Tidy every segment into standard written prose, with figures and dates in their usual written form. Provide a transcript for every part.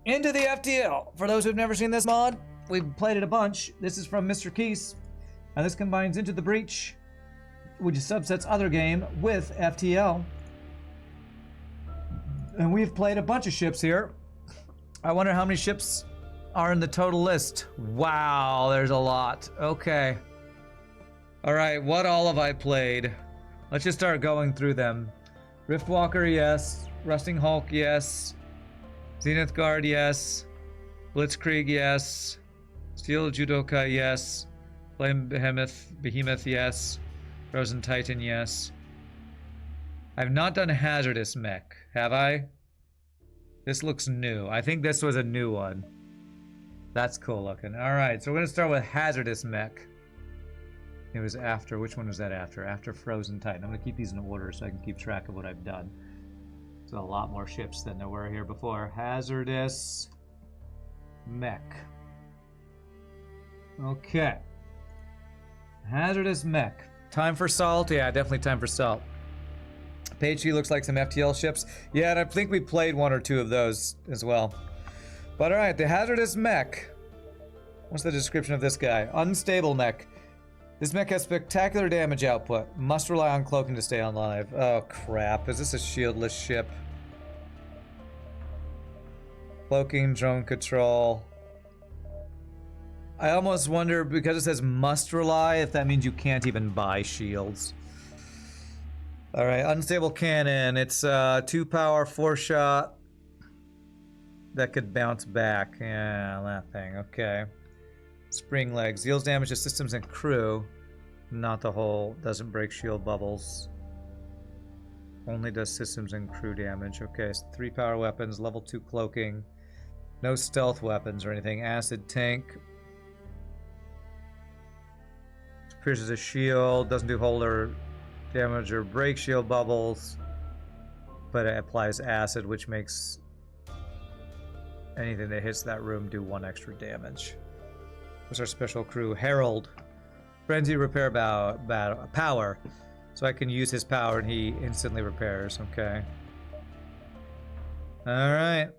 Into the FTL. For those who've never seen this mod, we've played it a bunch. This is from Mr. Keese, and this combines Into the Breach, which subsets other game, with FTL. And we've played a bunch of ships here. I wonder how many ships are in the total list. Wow, there's a lot. Okay. All right, what all have I played? Let's just start going through them. Riftwalker, yes. Rusting Hulk, yes. Zenith Guard, yes. Blitzkrieg, yes. Steel Judoka, yes. Flame Behemoth, yes. Frozen Titan, yes. I've not done Hazardous Mech, have I? This looks new. I think this was a new one. That's cool looking. Alright, so we're going to start with Hazardous Mech. It was after, which one was that after? After Frozen Titan. I'm going to keep these in order so I can keep track of what I've done. So a lot more ships than there were here before. Hazardous Mech. Okay. Hazardous Mech. Time for salt? Yeah, definitely time for salt. Page 2 looks like some FTL ships. Yeah, and I think we played one or two of those as well. But alright, the Hazardous Mech. What's the description of this guy? Unstable mech. This mech has spectacular damage output. Must rely on cloaking to stay alive. Oh crap, is this a shieldless ship? Cloaking, drone control. I almost wonder, because it says must rely, if that means you can't even buy shields. Alright, unstable cannon. It's 2 power, 4 shot. That could bounce back. Yeah, that thing. Okay. Spring legs. Deals damage to systems and crew. Not the hull. Doesn't break shield bubbles. Only does systems and crew damage. Okay, so 3 power weapons. Level 2 cloaking. No stealth weapons or anything. Acid tank. Pierces a shield. Doesn't do hull or damage or break shield bubbles. But it applies acid, which makes anything that hits that room do 1 extra damage. What's our special crew? Herald. Frenzy repair power. So I can use his power and he instantly repairs. Okay. Alright.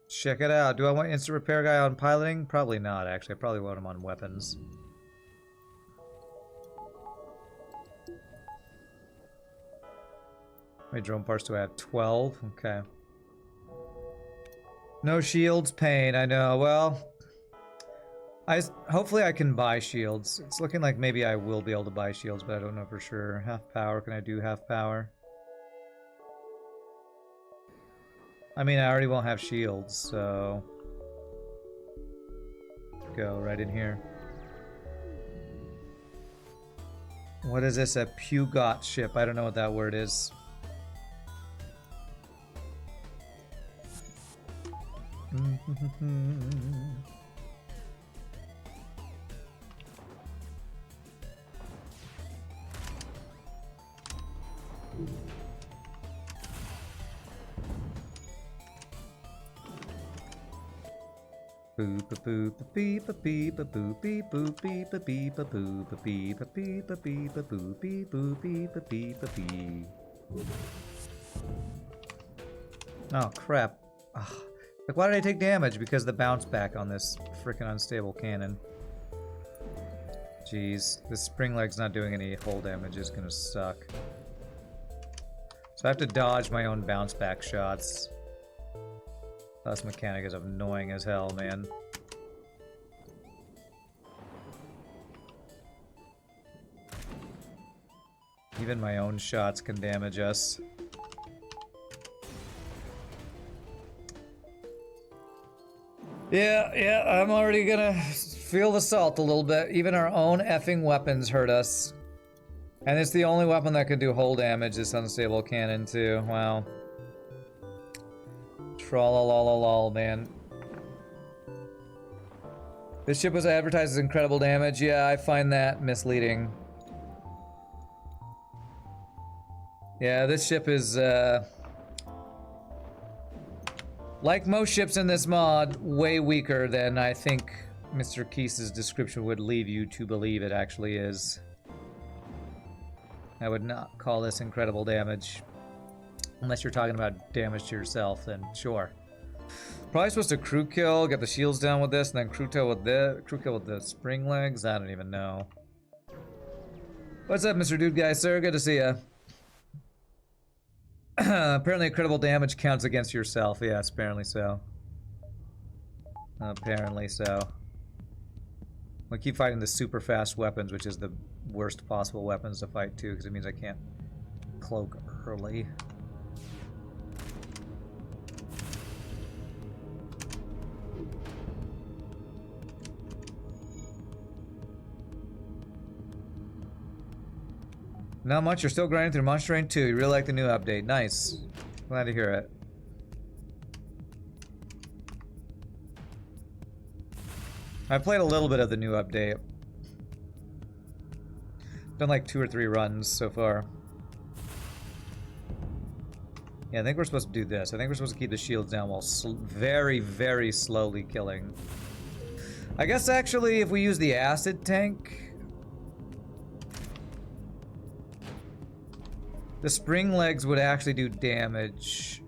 Check it out. Do I want instant repair guy on piloting? Probably not, actually. I probably want him on weapons. How many drone parts do I have? 12? Okay. No shields, pain. I know. Well, hopefully I can buy shields. It's looking like maybe I will be able to buy shields, but I don't know for sure. Half power. Can I do half power? I mean, I already won't have shields, so go right in here. What is this? A Pugot ship. I don't know what that word is. Oh crap. Ugh. Like, why did I take damage? Because the bounce back on this freaking unstable cannon. Jeez, this spring leg's not doing any hull damage, is gonna suck. So I have to dodge my own bounce back shots. This mechanic is annoying as hell, man. Even my own shots can damage us. Yeah, I'm already gonna feel the salt a little bit. Even our own effing weapons hurt us. And it's the only weapon that can do hull damage, this unstable cannon, too. Wow. Tra-la-la-la-la, man. This ship was advertised as incredible damage. Yeah, I find that misleading. Yeah, this ship is, like most ships in this mod, way weaker than I think Mr. Keese's description would lead you to believe it actually is. I would not call this incredible damage. Unless you're talking about damage to yourself, then sure. Probably supposed to crew kill, get the shields down with this, and then crew kill with the spring legs. I don't even know. What's up, Mr. Dude Guy, sir? Good to see ya. Apparently, critical damage counts against yourself. Yes, apparently so. Apparently so. I keep fighting the super fast weapons, which is the worst possible weapons to fight too, because it means I can't cloak early. Not much, you're still grinding through Monster Train 2. You really like the new update. Nice. Glad to hear it. I played a little bit of the new update. Done like 2 or 3 runs so far. Yeah, I think we're supposed to do this. I think we're supposed to keep the shields down while very, very slowly killing. I guess actually if we use the acid tank, the spring legs would actually do damage.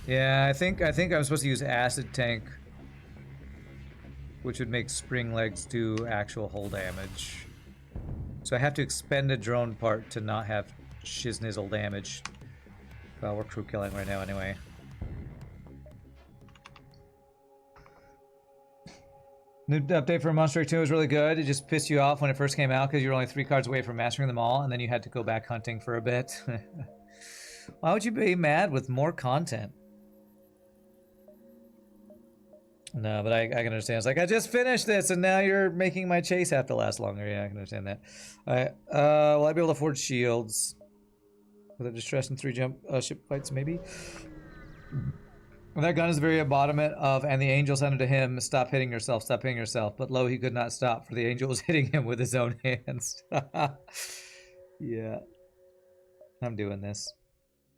Yeah, I think I'm supposed to use acid tank, which would make spring legs do actual hull damage. So I have to expend a drone part to not have shiznizzle damage. Well, we're crew killing right now anyway. New update for Monster 2 was really good. It just pissed you off when it first came out because you were only 3 cards away from mastering them all, and then you had to go back hunting for a bit. Why would you be mad with more content? No, but I can understand. It's like, I just finished this, and now you're making my chase have to last longer. Yeah, I can understand that. Alright, will I be able to afford shields? With a distress and 3 jump ship fights, maybe? When that gun is the very embodiment of, and the angel said unto him, stop hitting yourself, stop hitting yourself. But lo, he could not stop, for the angel was hitting him with his own hands. Yeah. I'm doing this.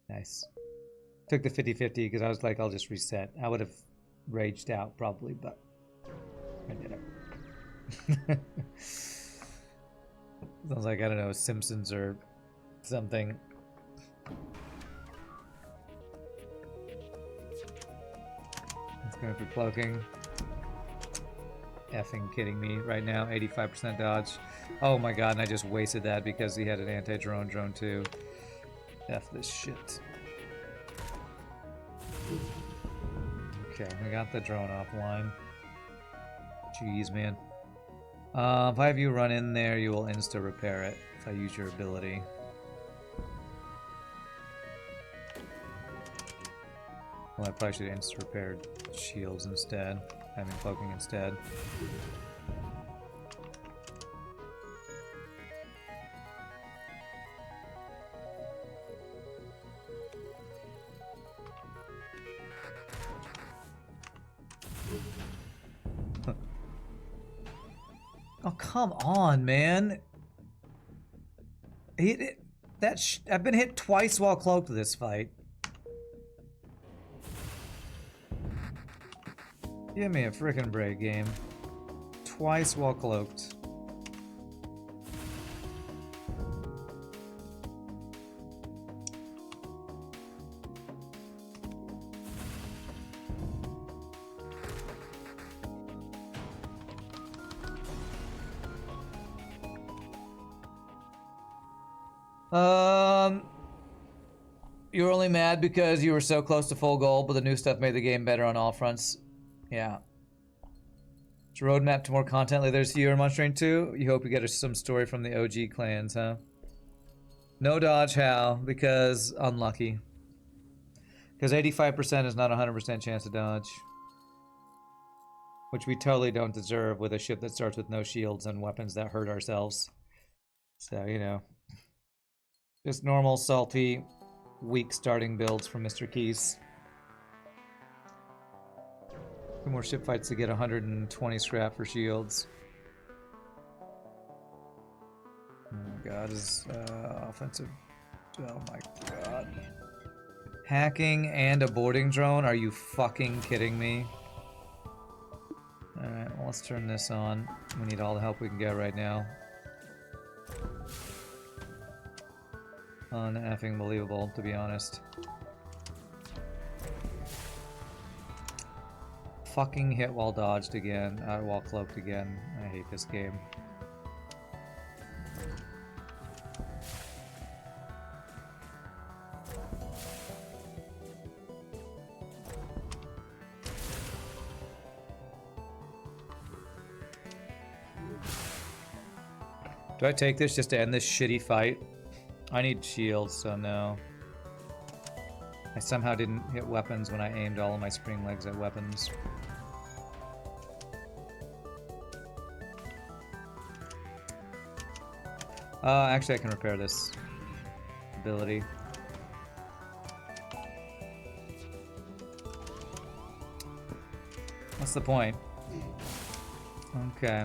Nice. Took the 50-50 because I was like, I'll just reset. I would have raged out probably, but I did it. Sounds like, I don't know, Simpsons or something. Let's go for cloaking. Effing kidding me right now. 85% dodge. Oh my god, and I just wasted that because he had an anti-drone drone too. F this shit. Okay, we got the drone offline. Jeez, man. If I have you run in there, you will insta-repair it if I use your ability. Well, I probably should insta-repair shields instead. I mean, cloaking instead. Oh, come on, man. I've been hit twice while cloaked this fight. Give me a frickin' break, game. Twice while cloaked. You were only mad because you were so close to full gold, but the new stuff made the game better on all fronts. Yeah. It's a roadmap to more content later this year in Monster Train 2. You hope you get some story from the OG clans, huh? No dodge, how? Because unlucky. Because 85% is not a 100% chance to dodge. Which we totally don't deserve with a ship that starts with no shields and weapons that hurt ourselves. So, you know. Just normal, salty, weak starting builds from Mr. Keys. 2 more ship fights to get 120 scrap for shields. Oh my god, is offensive. Oh my god. Hacking and a boarding drone? Are you fucking kidding me? Alright, well, let's turn this on. We need all the help we can get right now. Uneffing believable, to be honest. Fucking hit while dodged again, while cloaked again. I hate this game. Do I take this just to end this shitty fight? I need shields, so no. I somehow didn't hit weapons when I aimed all of my spring legs at weapons. Actually I can repair this ability. What's the point? Okay.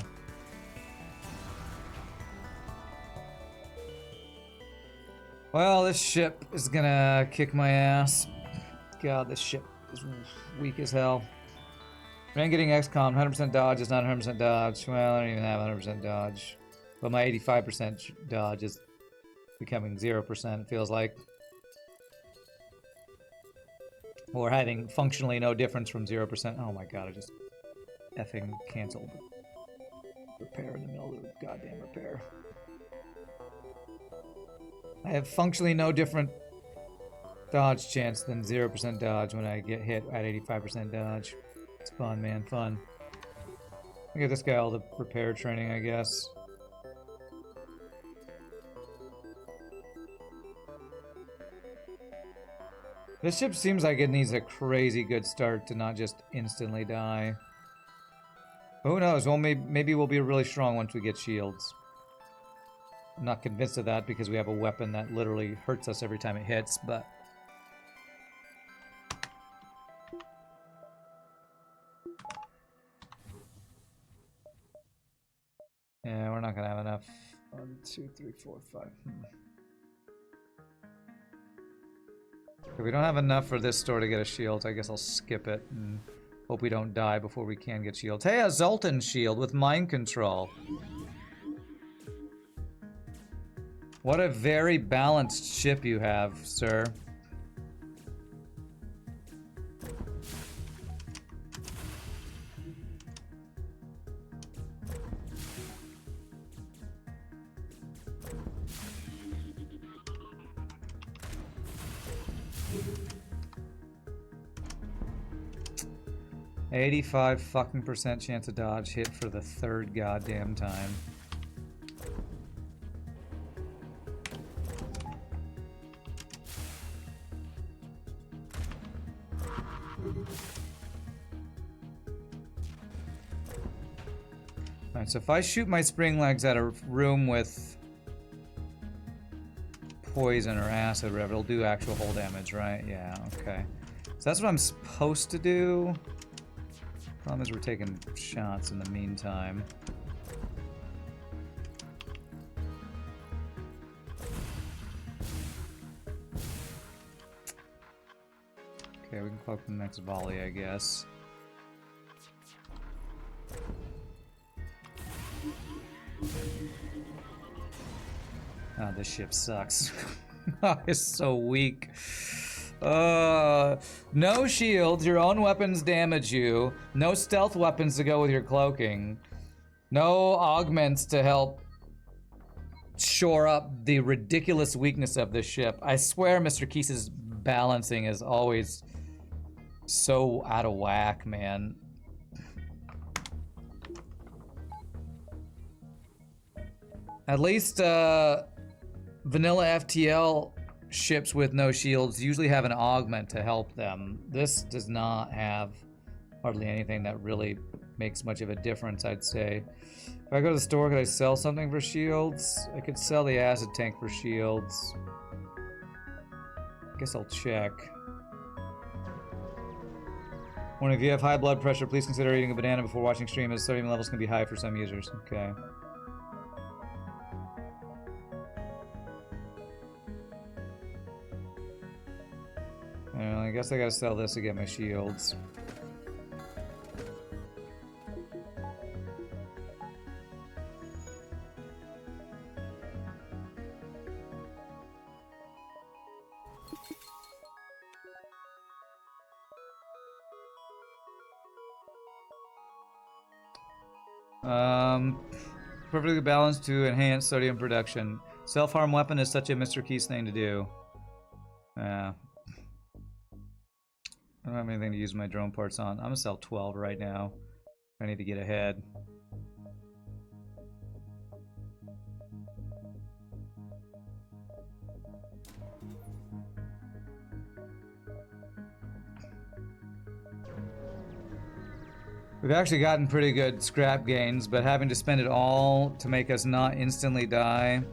Well, this ship is gonna kick my ass. God, this ship is weak as hell. Man getting XCOM, 100% dodge is not 100% dodge. Well, I don't even have 100% dodge. But my 85% dodge is becoming 0%, it feels like. Or having functionally no difference from 0%. Oh my god, I just effing canceled repair in the middle of the goddamn repair. I have functionally no different dodge chance than 0% dodge when I get hit at 85% dodge. It's fun, man, fun. I'll give this guy all the repair training, I guess. This ship seems like it needs a crazy good start to not just instantly die. But who knows? Well, maybe we'll be really strong once we get shields. I'm not convinced of that because we have a weapon that literally hurts us every time it hits, but... yeah, we're not gonna have enough. 1, 2, 3, 4, 5. If we don't have enough for this store to get a shield, I guess I'll skip it and hope we don't die before we can get shields. Hey, a Zoltan shield with mind control. What a very balanced ship you have, sir. $85 fucking % chance of dodge hit for the third goddamn time. Alright, so if I shoot my spring legs at a room with poison or acid or whatever, it'll do actual hull damage, right? Yeah, okay. So that's what I'm supposed to do. Problem is we're taking shots in the meantime. Okay, we can cloak the next volley, I guess. Oh, this ship sucks. It's so weak. No shields, your own weapons damage you. No stealth weapons to go with your cloaking. No augments to help shore up the ridiculous weakness of this ship. I swear Mr. Keese's balancing is always so out of whack, man. At least, vanilla FTL ships with no shields usually have an augment to help them. This does not have hardly anything that really makes much of a difference, I'd say. If I go to the store, could I sell something for shields? I could sell the acid tank for shields. Guess I'll check. When if you have high blood pressure, please consider eating a banana before watching stream, as sodium levels can be high for some users. Okay. I guess I gotta sell this to get my shields. Perfectly balanced to enhance sodium production. Self-harm weapon is such a Mr. Keys thing to do. I don't have anything to use my drone parts on. I'm gonna sell 12 right now. I need to get ahead. We've actually gotten pretty good scrap gains, but having to spend it all to make us not instantly die.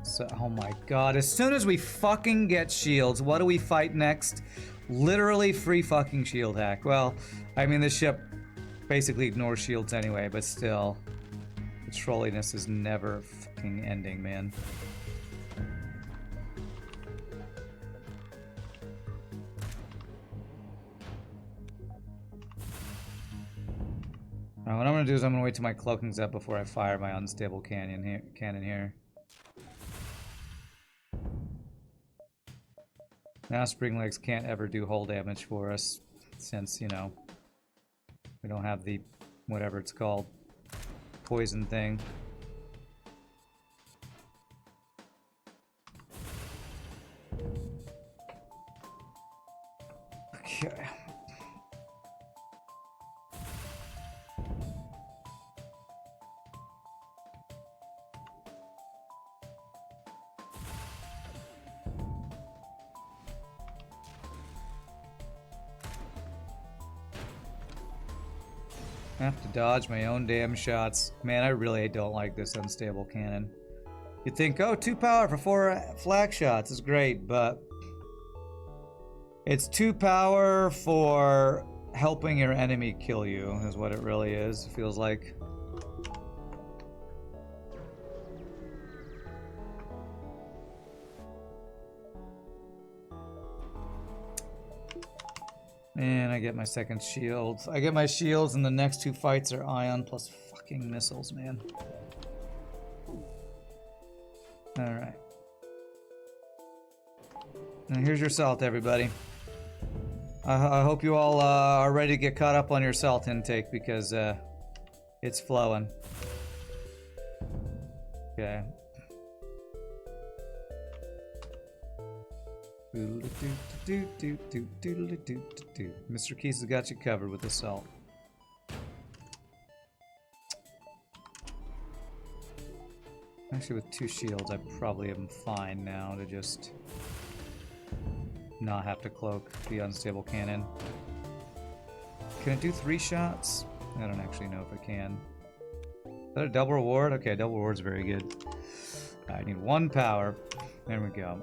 So, oh my god, as soon as we fucking get shields, what do we fight next? Literally free fucking shield hack. Well, I mean, this ship basically ignores shields anyway, but still. The trolliness is never fucking ending, man. What I'm gonna do is I'm gonna wait till my cloaking's up before I fire my unstable cannon here. Now spring legs can't ever do hull damage for us, since, you know, we don't have the, whatever it's called, poison thing. Okay. I have to dodge my own damn shots. Man, I really don't like this unstable cannon. You'd think, oh, 2 power for 4 flak shots is great, but it's 2 power for helping your enemy kill you, is what it really is. It feels like. And I get my second shield. I get my shields, and the next 2 fights are ion plus fucking missiles, man. Alright. Now here's your salt, everybody. I hope you all are ready to get caught up on your salt intake, because it's flowing. Okay. Mr. Keys has got you covered with the salt. Actually, with 2 shields, I probably am fine now to just not have to cloak the unstable cannon. Can it do 3 shots? I don't actually know if it can. Is that a double reward? Okay, double reward's very good. I need 1 power. There we go.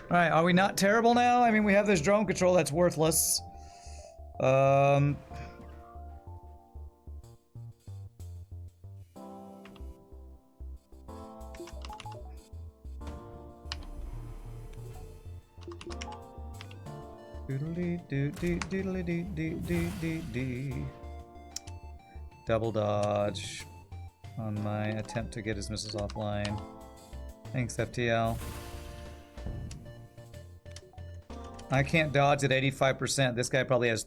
Alright, are we not terrible now? I mean, we have this drone control that's worthless. Double dodge on my attempt to get his missiles offline. Thanks, FTL. I can't dodge at 85%. This guy probably has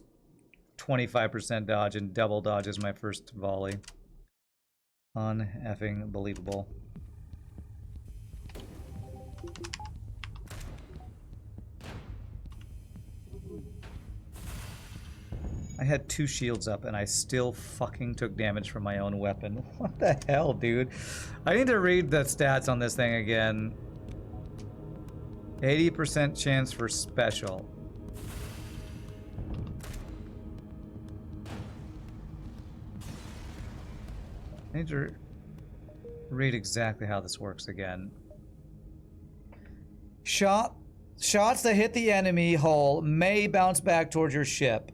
25% dodge, and double dodge is my first volley. Un-effing believable. I had 2 shields up and I still fucking took damage from my own weapon. What the hell, dude? I need to read the stats on this thing again. 80% chance for special. I need to read exactly how this works again. Shots that hit the enemy hull may bounce back towards your ship.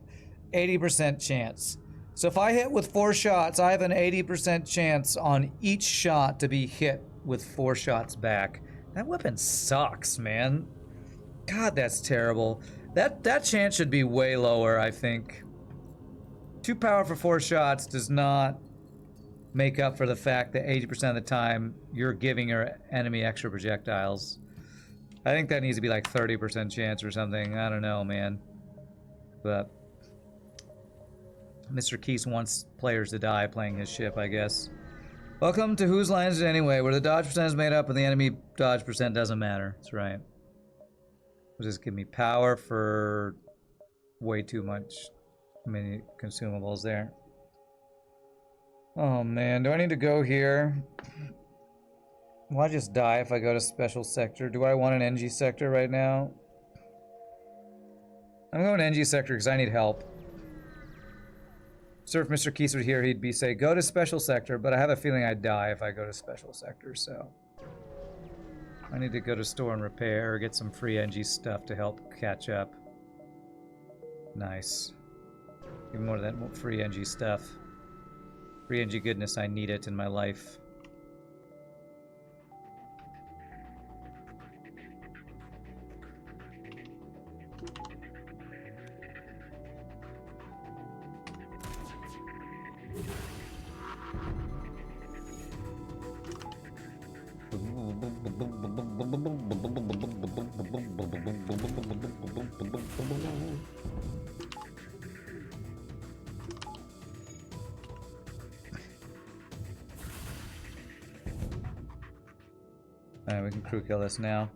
80% chance. So if I hit with 4 shots, I have an 80% chance on each shot to be hit with 4 shots back. That weapon sucks, man. God, that's terrible. That chance should be way lower, I think. 2 power for 4 shots does not make up for the fact that 80% of the time you're giving your enemy extra projectiles. I think that needs to be like 30% chance or something. I don't know, man. But Mr. Keese wants players to die playing his ship, I guess. Welcome to Whose Line Is It Anyway, where the dodge percent is made up and the enemy dodge percent doesn't matter. That's right. It'll just give me power for way too many consumables there. Oh man, do I need to go here? Will I just die if I go to special sector? Do I want an NG sector right now? I'm going to NG sector because I need help. Sir, if Mr. Keese were here, he'd say, go to special sector, but I have a feeling I'd die if I go to special sector, so. I need to go to store and repair or get some free NG stuff to help catch up. Nice. Even more than that free NG stuff. Free NG goodness, I need it in my life. Alright, we can crew kill this now.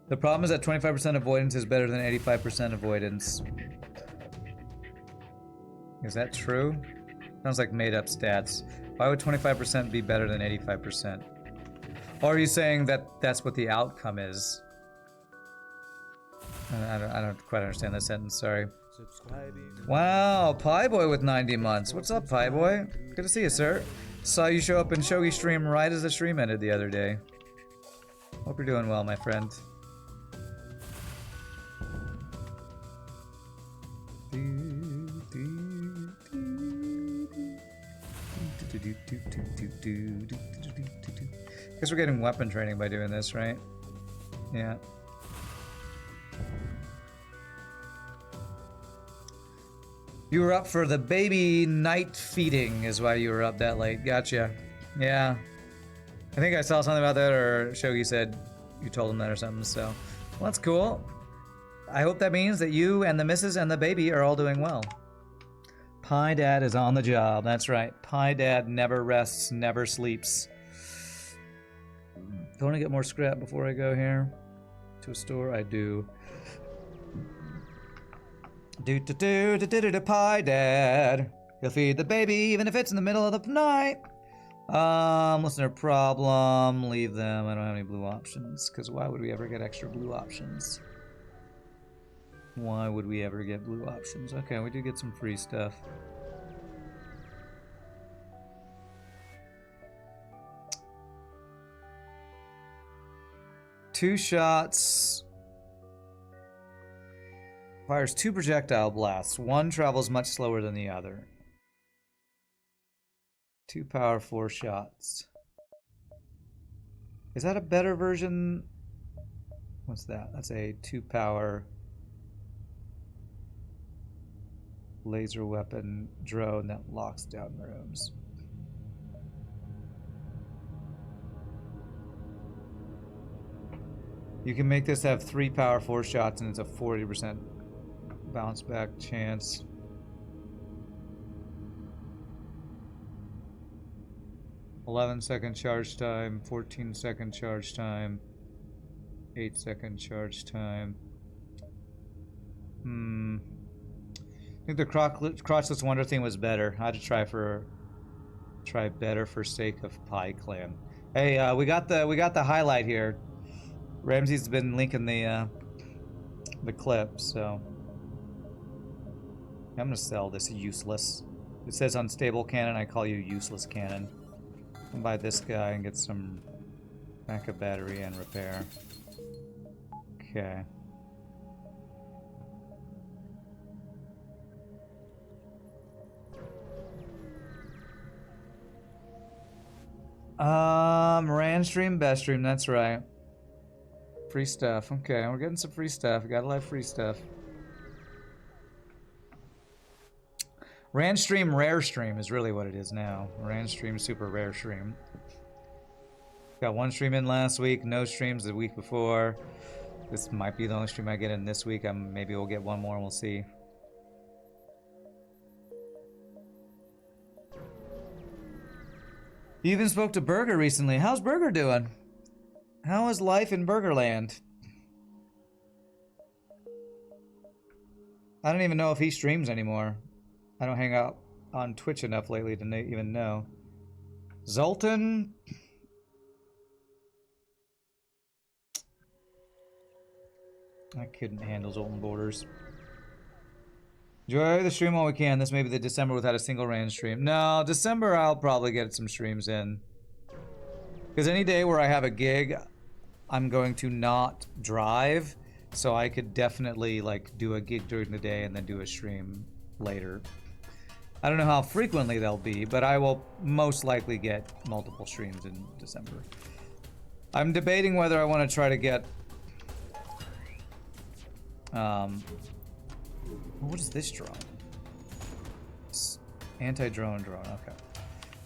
The problem is that 25% avoidance is better than 85% avoidance. Is that true? Sounds like made up stats. Why would 25% be better than 85%? Or are you saying that that's what the outcome is? I don't quite understand that sentence, sorry. Wow, Pie Boy with 90 months. What's up, Pie Boy? Good to see you, sir. Saw you show up in Shogi stream right as the stream ended the other day. Hope you're doing well, my friend. Guess we're getting weapon training by doing this, right? Yeah. You were up for the baby night feeding is why you were up that late. Gotcha. Yeah. I think I saw something about that, or Shogi said you told him that or something, so. Well, that's cool. I hope that means that you and the missus and the baby are all doing well. Pie Dad is on the job, that's right. Pie Dad never rests, never sleeps. Do I want to get more scrap before I go here? To a store? I do. Do Pie Dad. He'll feed the baby even if it's in the middle of the night. Listener problem. Leave them. I don't have any blue options. Because why would we ever get extra blue options? Why would we ever get blue options? Okay, we do get some free stuff. Two shots. Fires 2 projectile blasts. One travels much slower than the other. 2 power, 4 shots. Is that a better version? What's that? That's a 2 power laser weapon drone that locks down rooms. You can make this have 3 power, 4 shots, and it's a 40% bounce back chance. "11-second charge time, 14-second charge time, 8-second charge time." I think the crotchless wonder thing was better. I had to try better for sake of Pie Clan. Hey, we got the highlight here. Ramsey's been linking the clip, so I'm gonna sell this useless. It says unstable cannon. I call you useless cannon. I'll buy this guy and get some backup battery and repair. Okay. Ran stream, best stream. That's right. Free stuff. Okay, we're getting some free stuff. We gotta love free stuff. Ran stream, rare stream is really what it is now. Ran stream, super rare stream. Got 1 stream in last week, no streams the week before. This might be the only stream I get in this week. Maybe we'll get 1 more and we'll see. You even spoke to Burger recently. How's Burger doing? How is life in Burgerland? I don't even know if he streams anymore. I don't hang out on Twitch enough lately to even know. Zoltan? I couldn't handle Zoltan borders. Enjoy the stream while we can. This may be the December without a single rain stream. No, December I'll probably get some streams in. Because any day where I have a gig, I'm going to not drive. So I could definitely like do a gig during the day and then do a stream later. I don't know how frequently they'll be, but I will most likely get multiple streams in December. I'm debating whether I want to try to get... what is this drone? Anti-drone drone, okay.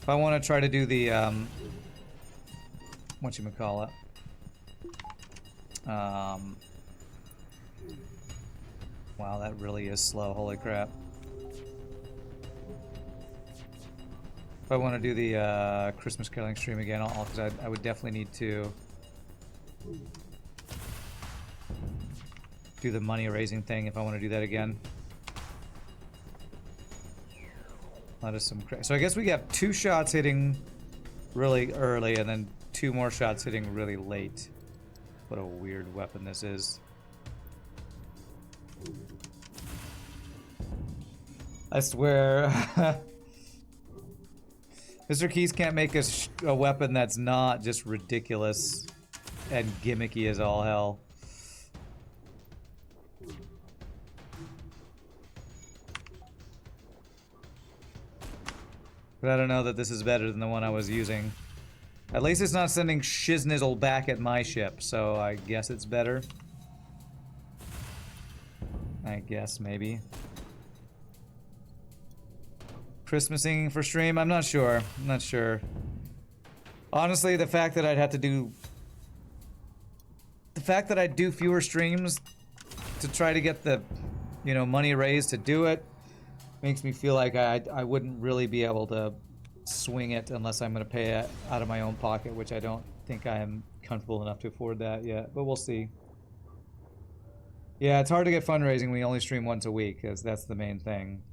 If I want to try to do the, whatchamacallit? Wow, that really is slow, holy crap. If I want to do the Christmas caroling stream again, because I would definitely need to do the money raising thing if I want to do that again. That is some crazy. So I guess we got 2 shots hitting really early and then 2 more shots hitting really late. What a weird weapon this is. I swear. Mr. Keys can't make a weapon that's not just ridiculous and gimmicky as all hell. But I don't know that this is better than the one I was using. At least it's not sending shiznizzle back at my ship, so I guess it's better. I guess, maybe. Christmas singing for stream? I'm not sure. I'm not sure. Honestly, the fact that I'd have to do... The fact that I'd do fewer streams to try to get the, you know, money raised to do it makes me feel like I wouldn't really be able to swing it unless I'm going to pay it out of my own pocket, which I don't think I am comfortable enough to afford that yet, but we'll see. Yeah, it's hard to get fundraising when we only stream once a week, because that's the main thing.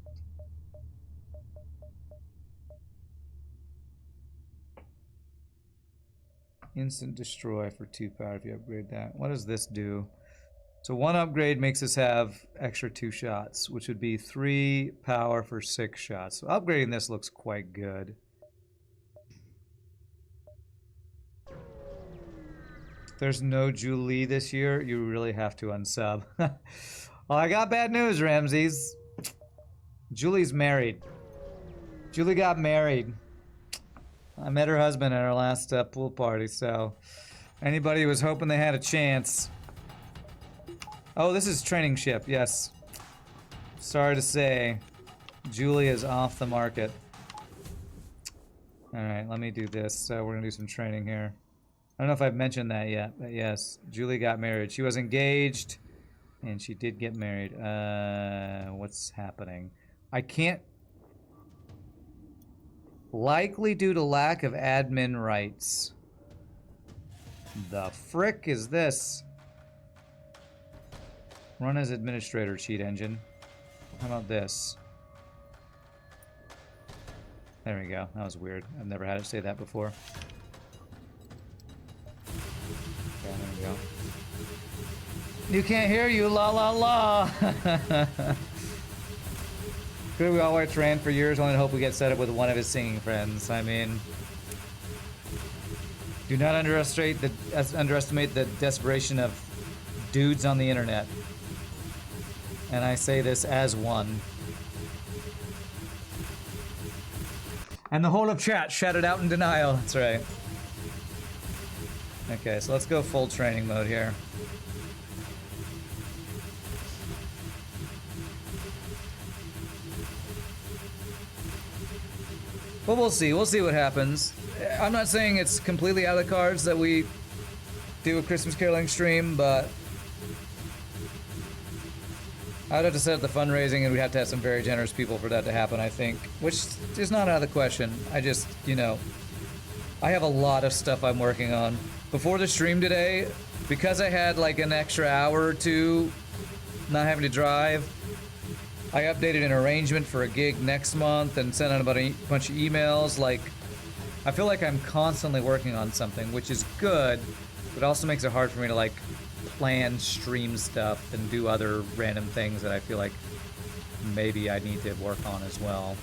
Instant destroy for 2 power if you upgrade that. What does this do? So 1 upgrade makes us have extra 2 shots, which would be 3 power for 6 shots. So upgrading this looks quite good. There's no Julie this year. You really have to unsub. Well, I got bad news, Ramses. Julie's married. Julie got married. I met her husband at our last pool party, so anybody who was hoping they had a chance. Oh, this is training ship, yes. Sorry to say, Julie is off the market. Alright, let me do this. So we're gonna do some training here. I don't know if I've mentioned that yet, but yes, Julie got married. She was engaged, and she did get married. What's happening? I can't... Likely due to lack of admin rights. The frick is this? Run as administrator, cheat engine. How about this? There we go. That was weird. I've never had it say that before. Okay, there we go. You can't hear you, la la la! Could we all wear Tran for years, only to hope we get set up with one of his singing friends? I mean... Do not underestimate the desperation of dudes on the internet. And I say this as one. And the whole of chat shouted out in denial. That's right. Okay, so let's go full training mode here. But we'll see. We'll see what happens. I'm not saying it's completely out of the cards that we do a Christmas caroling stream, but I'd have to set up the fundraising, and we'd have to have some very generous people for that to happen, I think. Which is not out of the question. I just, you know, I have a lot of stuff I'm working on. Before the stream today, because I had like an extra hour or two not having to drive, I updated an arrangement for a gig next month and sent out a bunch of emails. Like, I feel like I'm constantly working on something, which is good, but also makes it hard for me to like plan stream stuff and do other random things that I feel like maybe I need to work on as well.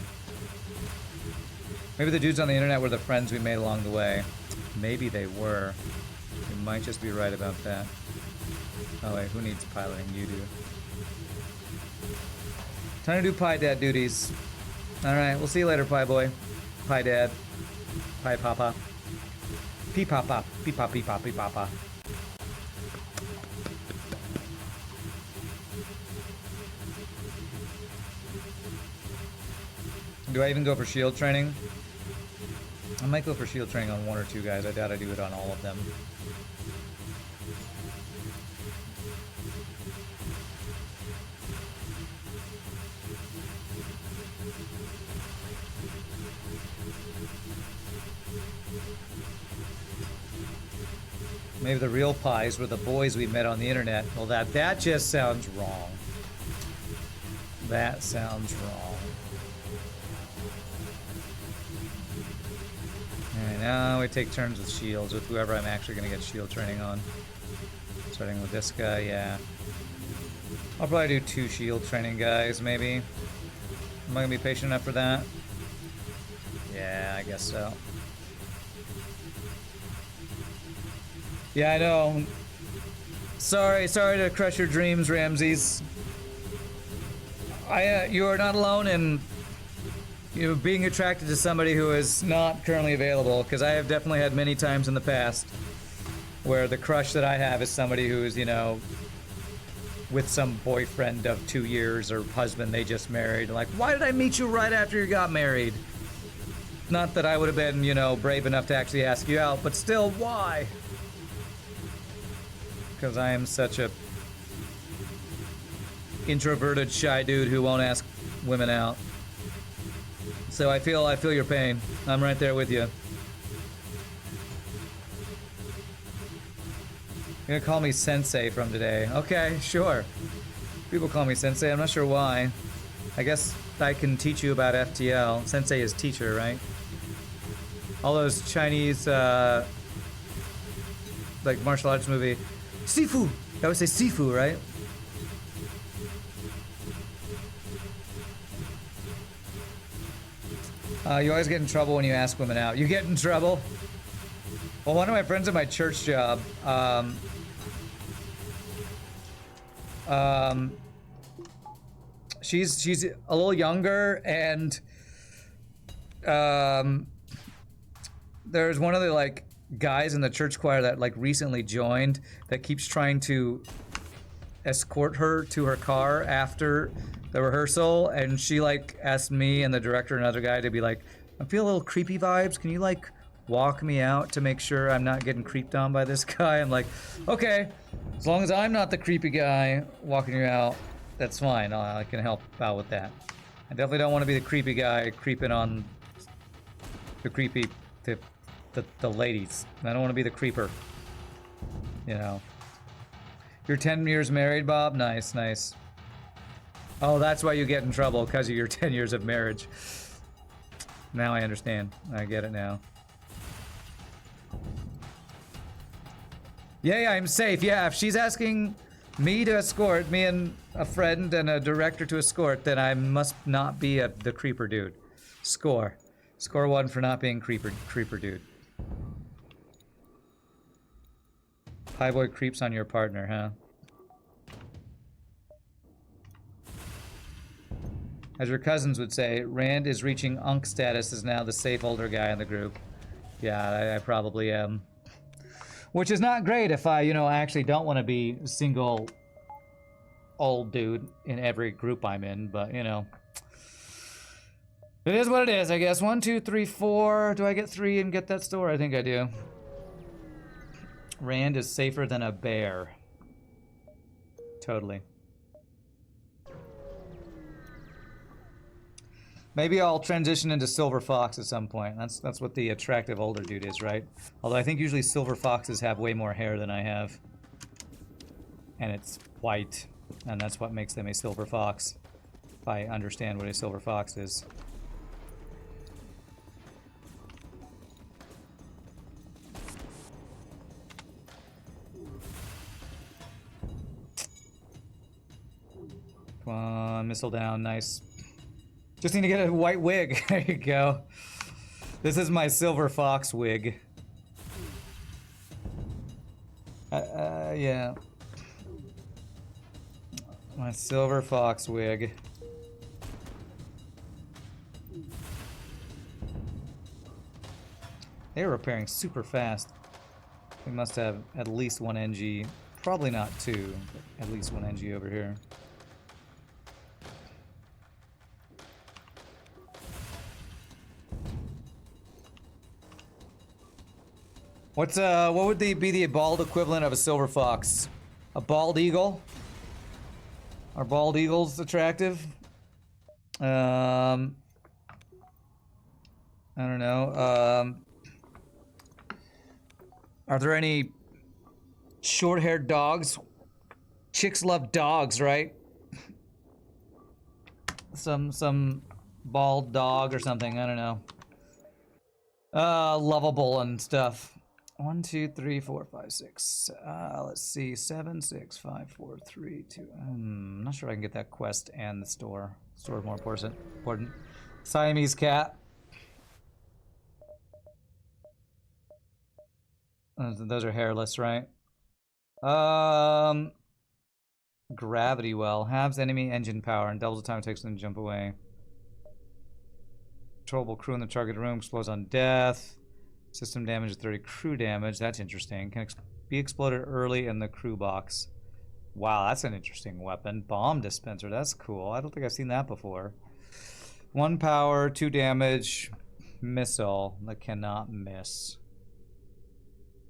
Maybe the dudes on the internet were the friends we made along the way. Maybe they were. You might just be right about that. Oh wait, who needs piloting? You do. Time to do Pie Dad duties. Alright, we'll see you later, Pie Boy. Pie Dad. Pie Papa. Pee Papa. Pee Papa. Pee Papa. Pee Papa. Do I even go for shield training? I might go for shield training on one or two guys. I doubt I do it on all of them. Maybe the real pies were the boys we met on the internet. Well, that just sounds wrong. That sounds wrong. Alright, now we take turns with shields with whoever I'm actually going to get shield training on. Starting with this guy, yeah. I'll probably do 2 shield training guys, maybe. Am I going to be patient enough for that? Yeah, I guess so. Yeah, I know. Sorry to crush your dreams, Ramses. You are not alone in being attracted to somebody who is not currently available, because I have definitely had many times in the past where the crush that I have is somebody who is, you know, with some boyfriend of 2 years or husband they just married. Like, why did I meet you right after you got married? Not that I would have been, you know, brave enough to actually ask you out, but still, why? Because I am such a introverted, shy dude who won't ask women out. So I feel your pain. I'm right there with you. You're gonna call me Sensei from today. Okay, sure. People call me Sensei, I'm not sure why. I guess I can teach you about FTL. Sensei is teacher, right? All those Chinese, like martial arts movie. Sifu! I would say Sifu, right? You always get in trouble when you ask women out. You get in trouble? Well, one of my friends at my church job, she's a little younger, and there's one of the like guys in the church choir that like recently joined that keeps trying to escort her to her car after the rehearsal, and she like asked me and the director and another guy to be like, I feel a little creepy vibes, can you like walk me out to make sure I'm not getting creeped on by this guy? I'm like, okay, as long as I'm not the creepy guy walking you out, that's fine. I can help out with that. I definitely don't want to be the creepy guy creeping on the creepy the ladies. I don't want to be the creeper, you know. You're 10 years married, Bob? Nice, nice. Oh, that's why you get in trouble, because of your 10 years of marriage. Now I understand. I get it now. Yeah, I'm safe. Yeah, if she's asking me to escort, me and a friend and a director to escort, then I must not be the creeper dude. Score. Score 1 for not being creeper dude. Pie boy creeps on your partner, huh? As your cousins would say, Rand is reaching unk status, is now the safe older guy in the group. Yeah, I probably am. Which is not great if I, you know, actually don't want to be a single old dude in every group I'm in, but, you know. It is what it is, I guess. 1, 2, 3, 4. Do I get 3 and get that store? I think I do. Rand is safer than a bear. Totally. Maybe I'll transition into Silver Fox at some point. That's what the attractive older dude is, right? Although I think usually Silver Foxes have way more hair than I have. And it's white. And that's what makes them a Silver Fox. If I understand what a Silver Fox is. Come on, missile down, nice. Just need to get a white wig. There you go. This is my Silver Fox wig. Yeah. My Silver Fox wig. They're repairing super fast. We must have at least one NG. Probably not two, but at least one NG over here. What would be the bald equivalent of a Silver Fox? A bald eagle? Are bald eagles attractive? I don't know. Are there any short-haired dogs? Chicks love dogs, right? Some bald dog or something, I don't know. Lovable and stuff. 1, 2, 3, 4, 5, 6. Let's see. 7, 6, 5, 4, 3, 2. I'm not sure I can get that quest and the store. Store is more important. Siamese cat. Those are hairless, right? Gravity well. Halves enemy engine power and doubles the time it takes them to jump away. Controllable crew in the target room. Explodes on death. System damage 30, crew damage. That's interesting. Can be exploded early in the crew box. Wow, that's an interesting weapon. Bomb dispenser. That's cool. I don't think I've seen that before. 1 power, 2 damage. Missile that cannot miss.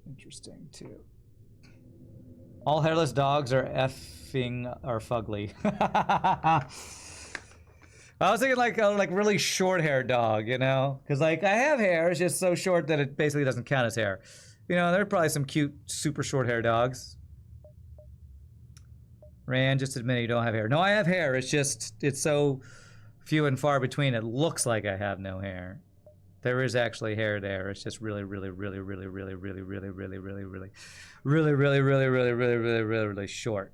Interesting too. All hairless dogs are effing or fugly. I was thinking like really short hair dog, you know? Because like I have hair, it's just so short that it basically doesn't count as hair. You know, there are probably some cute, super short hair dogs. Rand, just admit you don't have hair. No, I have hair. It's just, it's so few and far between. It looks like I have no hair. There is actually hair there. It's just really short.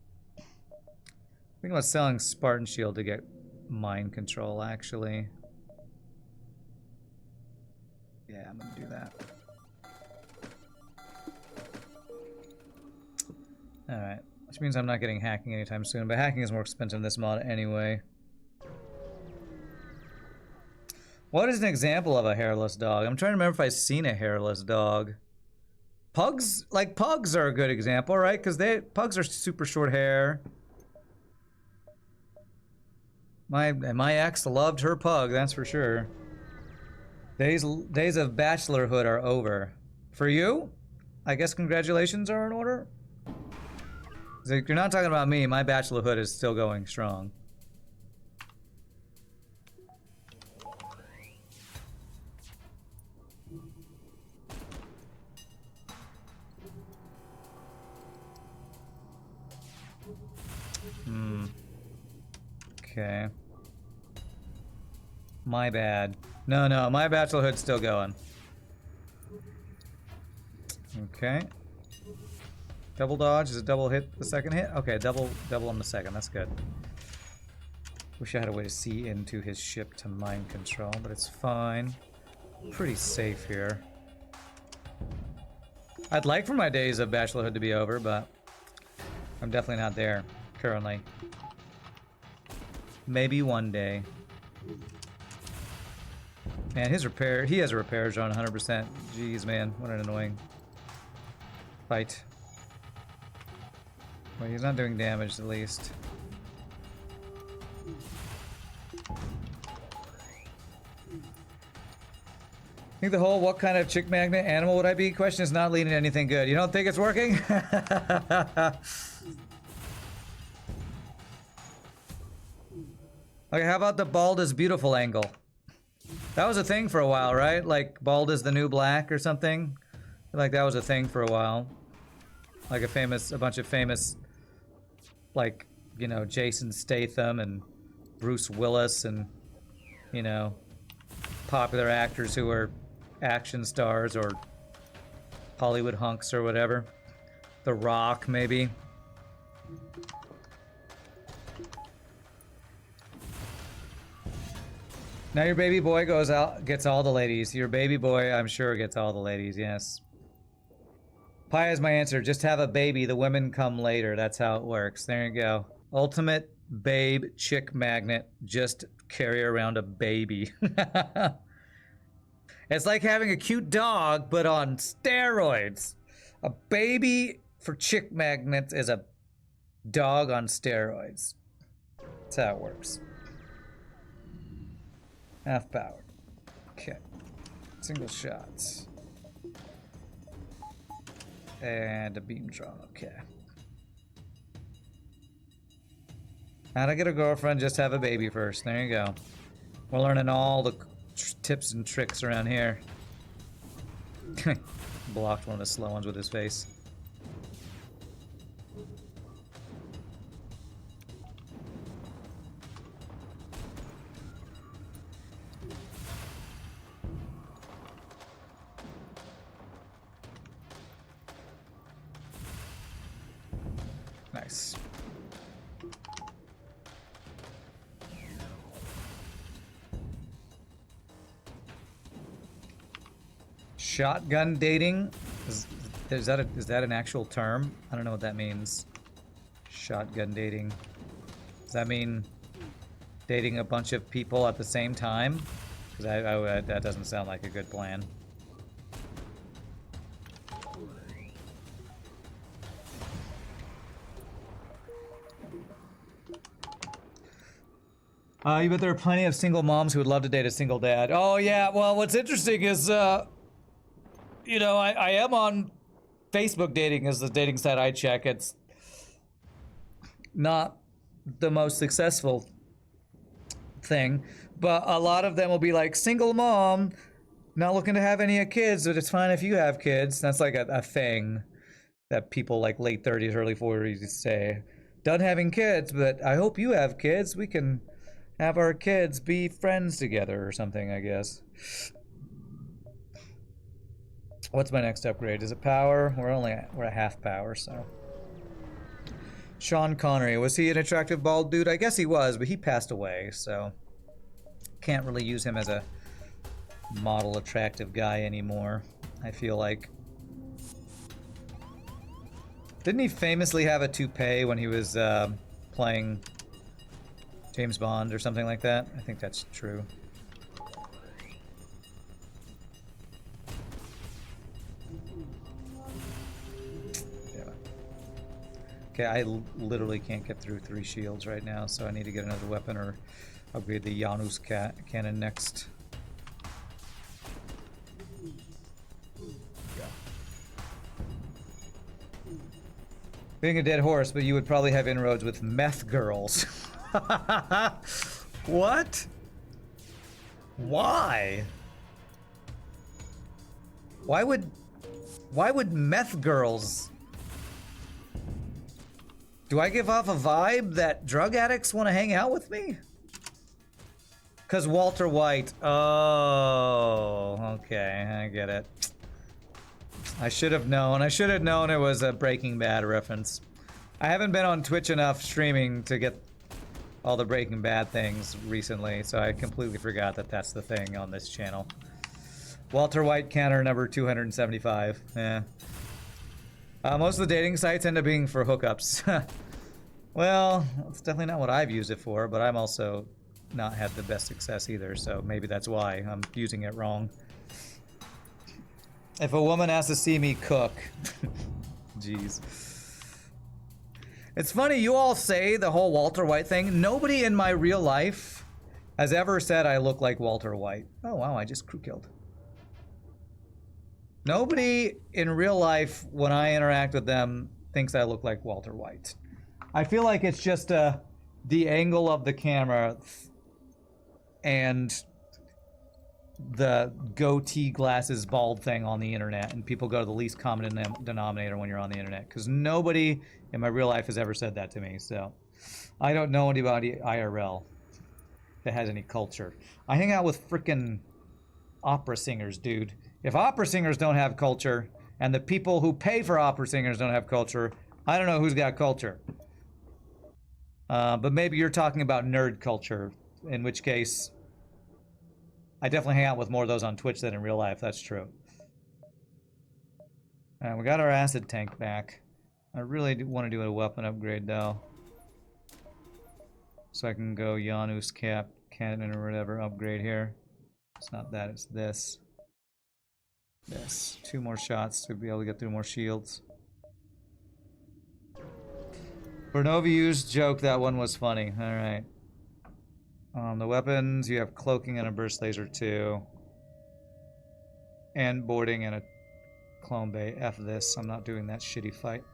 Think about selling Spartan Shield to get mind control, actually. Yeah, I'm gonna do that. Alright, which means I'm not getting hacking anytime soon, but hacking is more expensive in this mod anyway. What is an example of a hairless dog? I'm trying to remember if I've seen a hairless dog. Pugs, like pugs are a good example, right? Because pugs are super short hair. My ex loved her pug, that's for sure. Days of bachelorhood are over. For you? I guess congratulations are in order? Like, you're not talking about me, my bachelorhood is still going strong. Okay. My bad. No, my bachelorhood's still going. Okay. Double dodge, is it double hit the second hit? Okay, double on the second, that's good. Wish I had a way to see into his ship to mind control, but it's fine. Pretty safe here. I'd like for my days of bachelorhood to be over, but I'm definitely not there currently. Maybe one day. Man, he has a repair zone 100%. Jeez, man, what an annoying fight. Well, he's not doing damage, at least. I think the whole what kind of chick magnet animal would I be question is not leading to anything good. You don't think it's working? Okay, how about the bald is beautiful angle? That was a thing for a while, right? Like bald is the new black or something. Like that was a thing for a while. Like a bunch of famous, like, you know, Jason Statham and Bruce Willis and, you know, popular actors who were action stars or Hollywood hunks or whatever. The Rock, maybe. Now your baby boy goes out, gets all the ladies. Your baby boy, I'm sure, gets all the ladies, yes. Pie is my answer. Just have a baby. The women come later. That's how it works. There you go. Ultimate babe chick magnet. Just carry around a baby. It's like having a cute dog, but on steroids. A baby for chick magnets is a dog on steroids. That's how it works. Half power. Okay. Single shots. And a beam drone. Okay. How to get a girlfriend, just have a baby first. There you go. We're learning all the tips and tricks around here. Blocked one of the slow ones with his face. Nice. Shotgun dating? Is that an actual term? I don't know what that means. Shotgun dating. Does that mean dating a bunch of people at the same time? Because that doesn't sound like a good plan. You bet there are plenty of single moms who would love to date a single dad. Oh yeah, well what's interesting is, you know, I am on Facebook dating as the dating site I check. It's not the most successful thing, but a lot of them will be like, single mom, not looking to have any kids, but it's fine if you have kids. That's like a thing that people like late 30s, early 40s say. Done having kids, but I hope you have kids. We can have our kids be friends together or something, I guess. What's my next upgrade? Is it power? We're at half power, so. Sean Connery, was he an attractive bald dude? I guess he was, but he passed away, so can't really use him as a model attractive guy anymore, I feel like. Didn't he famously have a toupee when he was playing James Bond or something like that? I think that's true. Okay, I literally can't get through 3 shields right now, so I need to get another weapon or upgrade the Janus cannon next. Go. Being a dead horse, but you would probably have inroads with meth girls. What? Why? Why would meth girls? Do I give off a vibe that drug addicts want to hang out with me? Cause Walter White. Oh, okay, I get it. I should have known. I should have known it was a Breaking Bad reference. I haven't been on Twitch enough streaming to get all the Breaking Bad things recently, so I completely forgot that that's the thing on this channel. Walter White counter number 275. Yeah. Most of the dating sites end up being for hookups. Well, it's definitely not what I've used it for, but I'm also not had the best success either, so maybe that's why I'm using it wrong. If a woman has to see me cook. Jeez. It's funny, you all say the whole Walter White thing. Nobody in my real life has ever said I look like Walter White. Oh wow, I just crew killed. Nobody in real life, when I interact with them, thinks I look like Walter White. I feel like it's just the angle of the camera and the goatee glasses bald thing on the internet, and people go to the least common denominator when you're on the internet, because nobody in my real life has ever said that to me. So I don't know anybody IRL that has any culture. I hang out with freaking opera singers, dude. If opera singers don't have culture, and the people who pay for opera singers don't have culture, I don't know who's got culture. But maybe you're talking about nerd culture, in which case I definitely hang out with more of those on Twitch than in real life. That's true. Alright, we got our acid tank back. I really want to do a weapon upgrade, though. So I can go Janus Cap, Cannon, or whatever upgrade here. It's not that, it's this. This. 2 more shots to be able to get through more shields. For Noviu's joke, that one was funny. Alright. The weapons, you have cloaking and a burst laser 2. And boarding and a clone bay. F this, I'm not doing that shitty fight.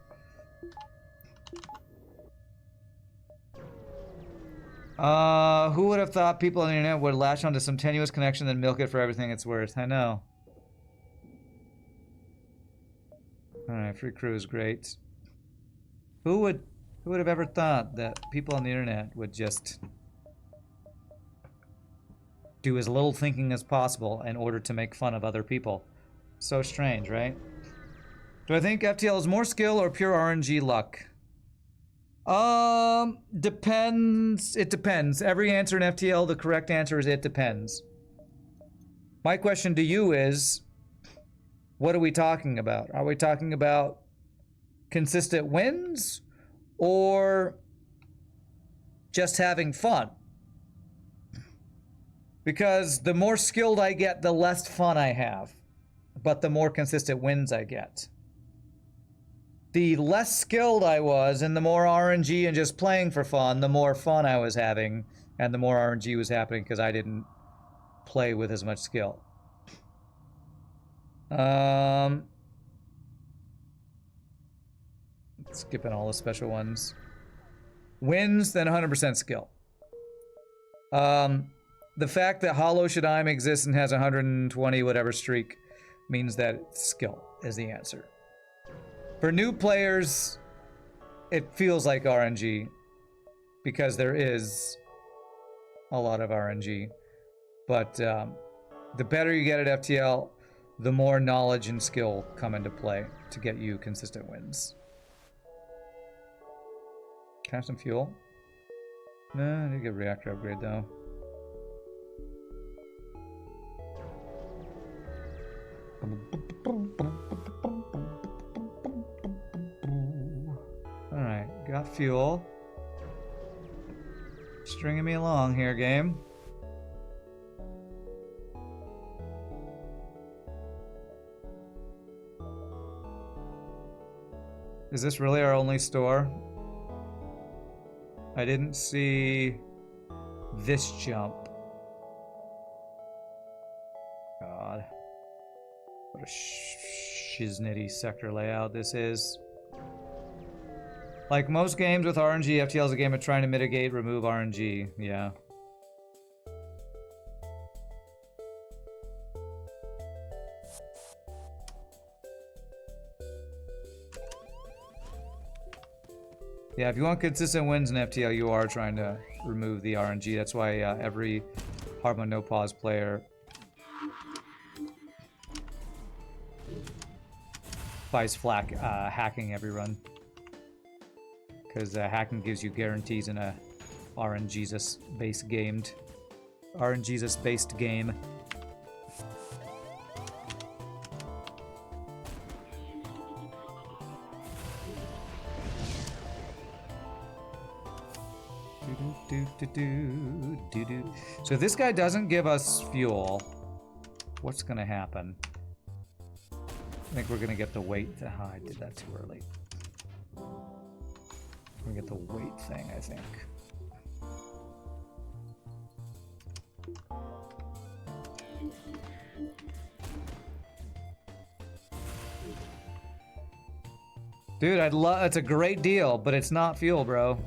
Who would have thought people on the internet would latch onto some tenuous connection and milk it for everything it's worth? I know. Alright, free crew is great. Who would have ever thought that people on the internet would just do as little thinking as possible in order to make fun of other people? So strange, right? Do I think FTL is more skill or pure RNG luck? Depends. It depends. Every answer in FTL, the correct answer is it depends. My question to you is, what are we talking about? Are we talking about consistent wins or just having fun? Because the more skilled I get, the less fun I have, but the more consistent wins I get. The less skilled I was and the more RNG and just playing for fun, the more fun I was having and the more RNG was happening because I didn't play with as much skill. Skipping all the special ones. Wins, then 100% skill. The fact that Hollow Shadaim exists and has 120 whatever streak means that skill is the answer. For new players, it feels like RNG because there is a lot of RNG. But the better you get at FTL, the more knowledge and skill come into play to get you consistent wins. Can I have some fuel? No, I need to get a reactor upgrade though. Alright, got fuel. Stringing me along here, game. Is this really our only store? I didn't see this jump. God. What a shiznitty sector layout this is. Like most games with RNG, FTL is a game of trying to mitigate, remove RNG. Yeah. Yeah, if you want consistent wins in FTL, you are trying to remove the RNG. That's why every hard mode no pause player buys flak hacking every run. Because hacking gives you guarantees in a RNGesus-based game. RNGesus-based game. So if this guy doesn't give us fuel, what's gonna happen? I think we're gonna get the weight. I did that too early. We get the weight thing, I think. Dude, I'd love. It's a great deal, but it's not fuel, bro.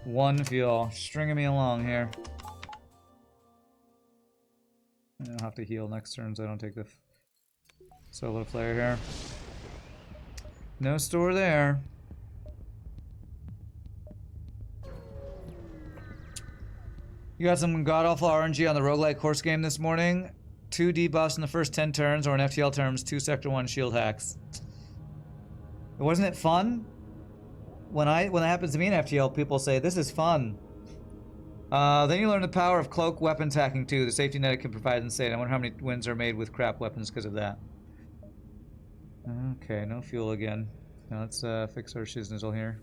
One fuel, stringing me along here. I'll have to heal next turn so I don't take the solo flare here. No store there. You got some god-awful RNG on the roguelike horse game this morning. 2 debuffs in the first 10 turns, or in FTL terms, 2 Sector 1 shield hacks. Wasn't it fun? When that happens to me in FTL, people say, this is fun. Then you learn the power of cloak weapons hacking too. The safety net it can provide is insane. I wonder how many wins are made with crap weapons because of that. Okay, no fuel again. Now let's fix our shiznizle here.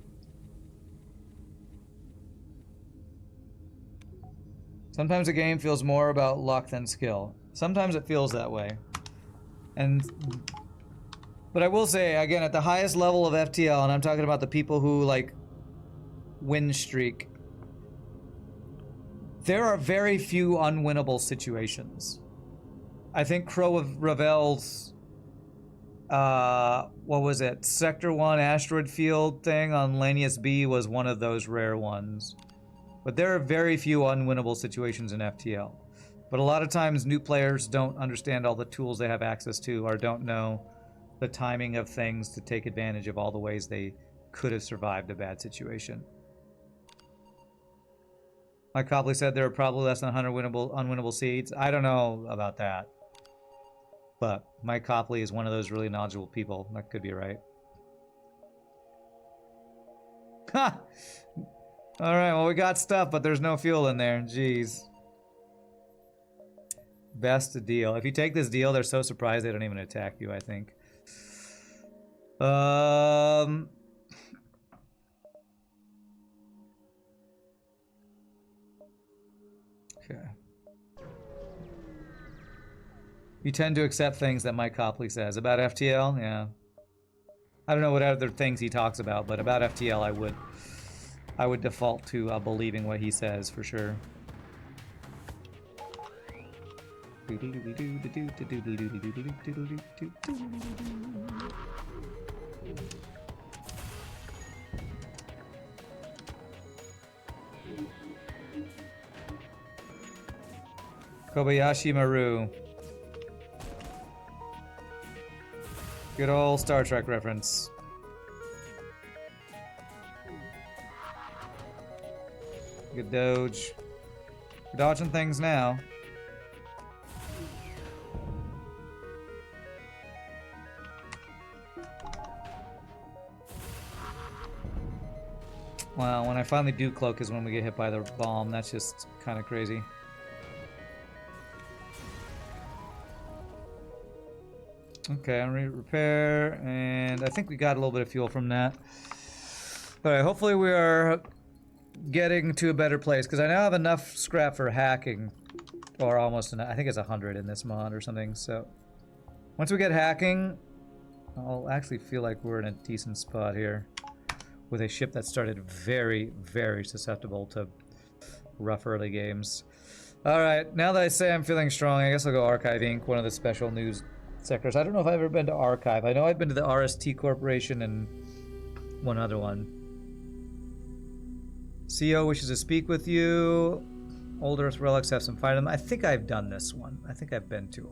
Sometimes a game feels more about luck than skill. Sometimes it feels that way. But I will say, again, at the highest level of FTL, and I'm talking about the people who, like, win streak, there are very few unwinnable situations. I think Crow of Ravel's, what was it, Sector 1 asteroid field thing on Lanius B was one of those rare ones. But there are very few unwinnable situations in FTL. But a lot of times new players don't understand all the tools they have access to or don't know the timing of things to take advantage of all the ways they could have survived a bad situation. Like Copley said, there are probably less than 100 unwinnable seeds. I don't know about that. But Mike Copley is one of those really knowledgeable people. That could be right. Ha! Alright, well we got stuff, but there's no fuel in there. Jeez. Best deal. If you take this deal, they're so surprised they don't even attack you, I think. Okay. You tend to accept things that Mike Copley says. About FTL? Yeah. I don't know what other things he talks about, but about FTL I would default to believing what he says for sure. Kobayashi Maru. Good old Star Trek reference. Good Doge. We're dodging things now. Wow, when I finally do cloak is when we get hit by the bomb. That's just kind of crazy. Okay, I'm repair, and I think we got a little bit of fuel from that. Alright, hopefully we are getting to a better place, because I now have enough scrap for hacking, or almost enough. I think it's 100 in this mod or something, so once we get hacking, I'll actually feel like we're in a decent spot here, with a ship that started very, very susceptible to rough early games. Alright, now that I say I'm feeling strong, I guess I'll go Archive Inc., one of the special news sectors. I don't know if I've ever been to Archive. I know I've been to the RST Corporation and one other one. CO wishes to speak with you. Old Earth relics have some fight in them. I think I've done this one. I think I've been to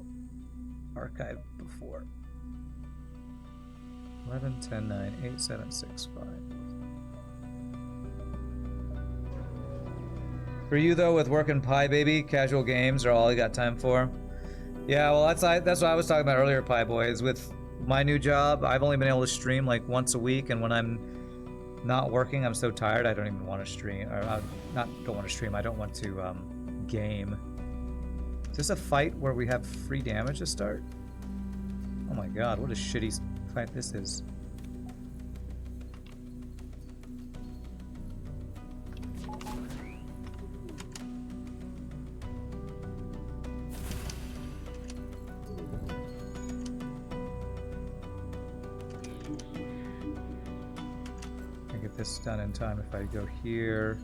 Archive before. 11, 10, 9, 8, 7, 6, 5. For you though, with work and Pie Baby, casual games are all you got time for. Yeah, well that's what I was talking about earlier, Pie Boys. With my new job, I've only been able to stream like once a week, and when I'm not working, I'm so tired I don't even want to stream. Or don't want to stream. I don't want to game. Is this a fight where we have free damage to start? Oh my god, what a shitty fight this is. This done in time if I go here,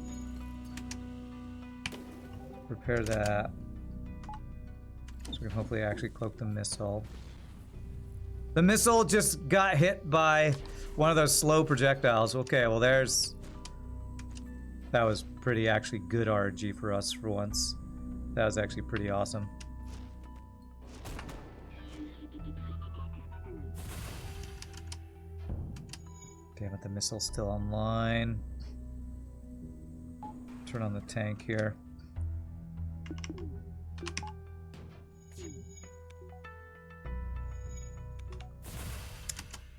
repair that, so we can hopefully actually cloak the missile. The missile just got hit by one of those slow projectiles. Okay, well that was pretty actually good RNG for us for once. That was actually pretty awesome. Damn it, the missile's still online. Turn on the tank here.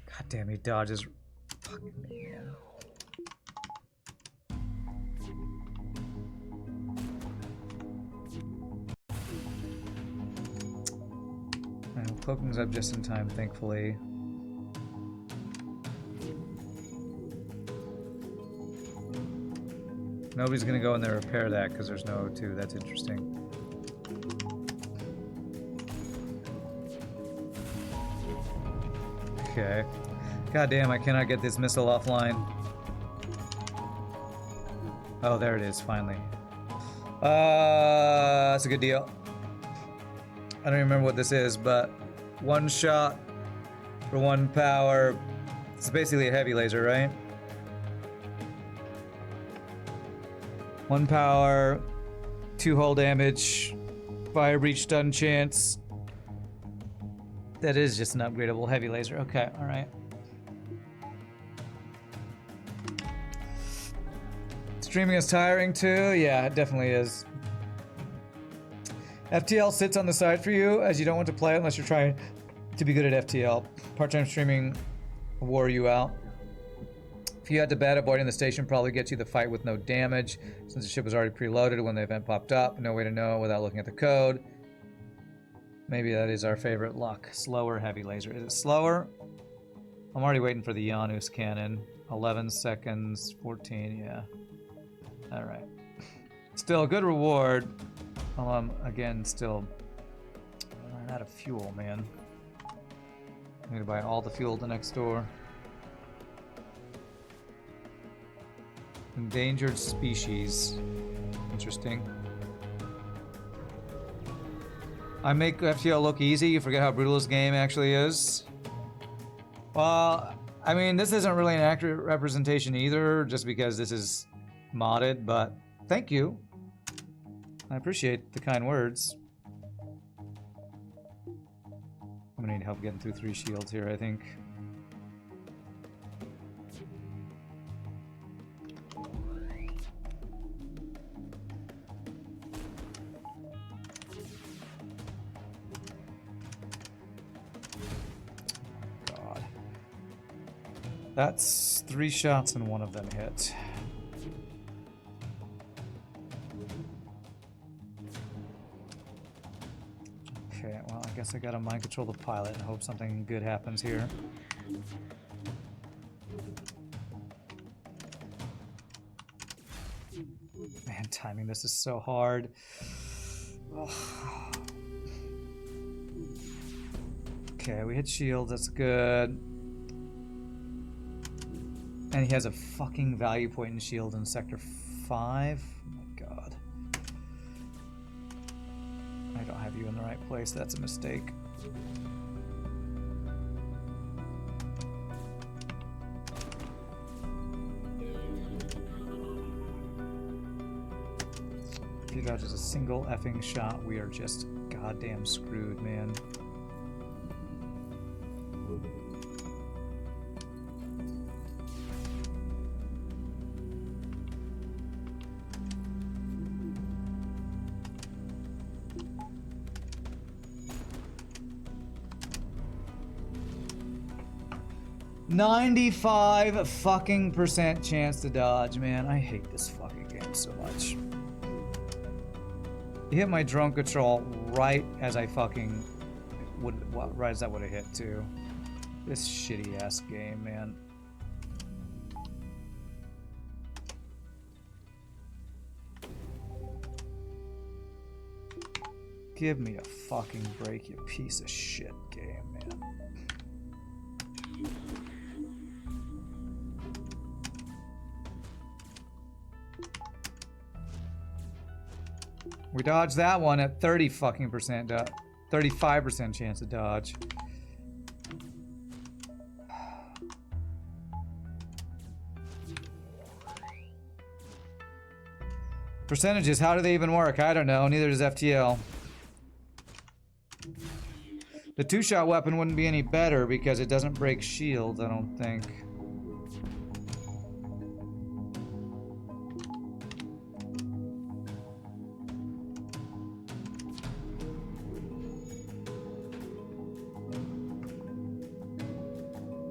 God damn, he dodges. Fucking man. And cloaking's up just in time, thankfully. Nobody's gonna go in there and repair that because there's no O2. That's interesting. Okay. God damn, I cannot get this missile offline. Oh, there it is, finally. That's a good deal. I don't remember what this is, but one shot for one power. It's basically a heavy laser, right? One power, 2 hull damage, fire breach stun chance. That is just an upgradable heavy laser. Okay, alright. Streaming is tiring too? Yeah, it definitely is. FTL sits on the side for you as you don't want to play it unless you're trying to be good at FTL. Part-time streaming wore you out. If you had to bet, avoiding the station probably gets you the fight with no damage, since the ship was already preloaded when the event popped up. No way to know without looking at the code. Maybe that is our favorite luck. Slower heavy laser. Is it slower? I'm already waiting for the Janus cannon. 11 seconds, 14, yeah. Alright. Still a good reward. Well, I'm, again, still running out of fuel, man. I need to buy all the fuel at the next door. Endangered species. Interesting. I make FTL look easy. You forget how brutal this game actually is. Well, I mean, this isn't really an accurate representation either, just because this is modded, but thank you. I appreciate the kind words. I'm gonna need help getting through 3 shields here, I think. God. That's 3 shots and 1 of them hit. Okay, well, I guess I gotta mind control the pilot and hope something good happens here. Man, timing this is so hard. Ugh. Okay, we hit shields, that's good. And he has a fucking value point in shield in sector 5. Oh my god. I don't have you in the right place, that's a mistake. If he dodges a single effing shot, we are just goddamn screwed, man. %95 fucking chance to dodge, man. I hate this fucking game so much. You hit my drone control right as I fucking would, well, right as I would have hit too. This shitty ass game, man. Give me a fucking break, you piece of shit game, man. We dodged that one at 30 fucking percent, 35% chance to dodge. Percentages, how do they even work? I don't know, neither does FTL. The 2-shot weapon wouldn't be any better because it doesn't break shields, I don't think.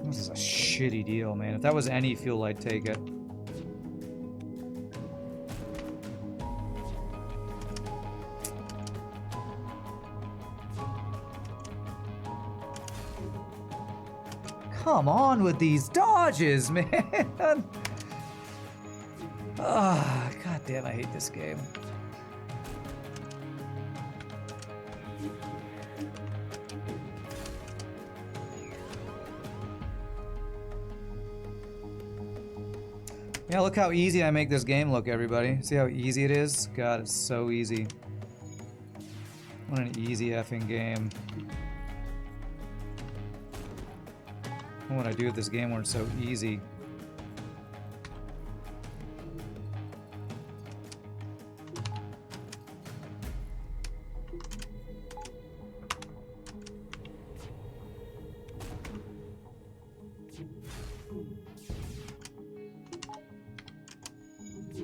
This is a shitty deal, man. If that was any fuel, I'd take it. Come on with these dodges, man. Ah, god damn, I hate this game. Yeah, look how easy I make this game look, everybody. See how easy it is? God, it's so easy. What an easy effing game. What would I do with this game where it's so easy?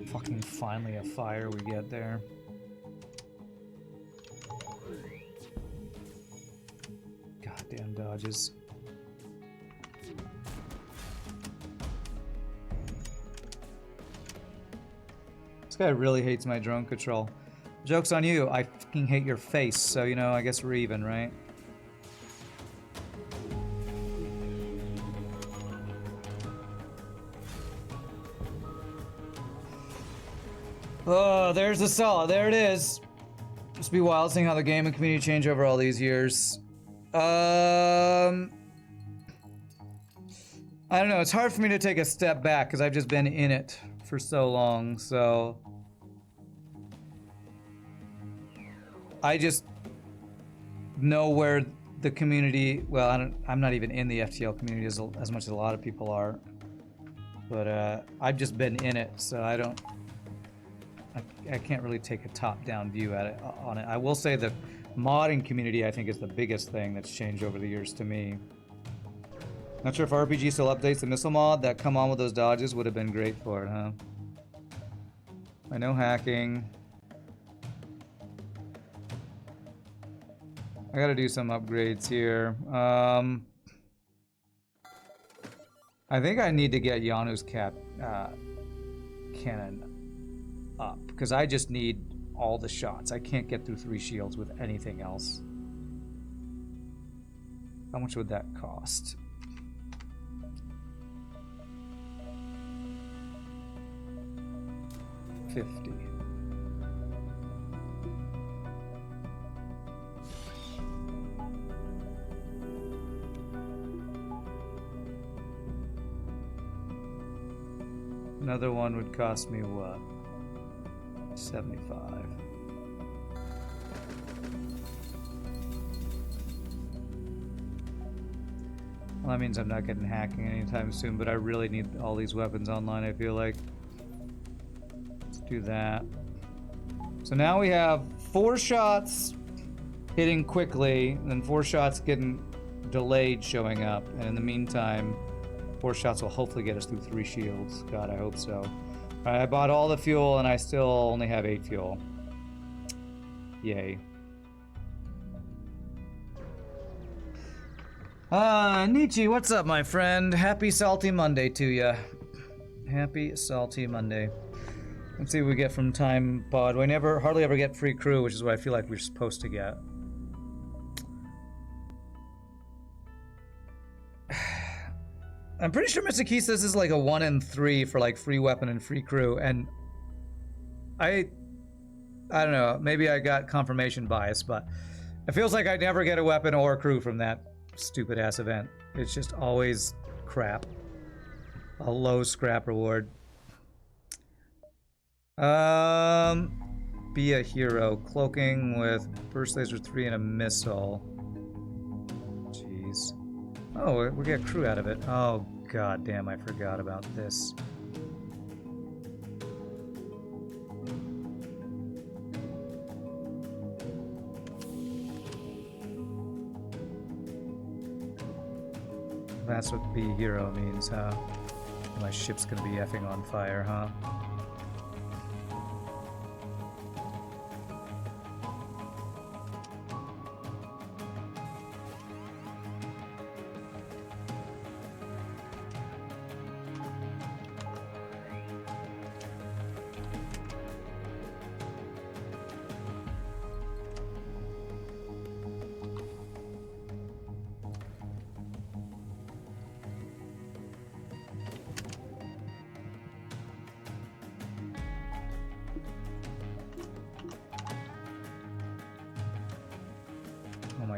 Fucking finally a fire we get there. Goddamn dodges. This guy really hates my drone control. Joke's on you, I fucking hate your face, so you know, I guess we're even, right? Oh, there's the solid. There it is. Just be wild seeing how the game and community change over all these years. I don't know. It's hard for me to take a step back because I've just been in it for so long. So I just know where the community. Well, I'm not even in the FTL community as much as a lot of people are. But I've just been in it, so I can't really take a top-down view at it on it. I will say the modding community I think is the biggest thing that's changed over the years to me. Not sure if RPG still updates the missile mod. That come on with those dodges would have been great for it, huh? I know hacking. I gotta do some upgrades here. I think I need to get Yanu's cannon up because I just need all the shots. I can't get through 3 shields with anything else. How much would that cost? $50. Another one would cost me what? 75. Well, that means I'm not getting hacking anytime soon, but I really need all these weapons online, I feel like. Let's do that. So now we have 4 shots hitting quickly, and then 4 shots getting delayed showing up, and in the meantime, 4 shots will hopefully get us through 3 shields. God, I hope so. Alright, I bought all the fuel and I still only have 8 fuel. Yay. Nietzsche, what's up, my friend? Happy Salty Monday to ya. Happy Salty Monday. Let's see what we get from Time Pod. We hardly ever get free crew, which is what I feel like we're supposed to get. I'm pretty sure Mr. Key says this is like a 1 in 3 for like free weapon and free crew, and I don't know, maybe I got confirmation bias, but it feels like I never get a weapon or a crew from that stupid ass event. It's just always crap. A low scrap reward. Be a hero. Cloaking with burst laser 3 and a missile. Jeez. Oh, we get crew out of it. Oh, god damn, I forgot about this. That's what be a hero means, huh? My ship's gonna be effing on fire, huh?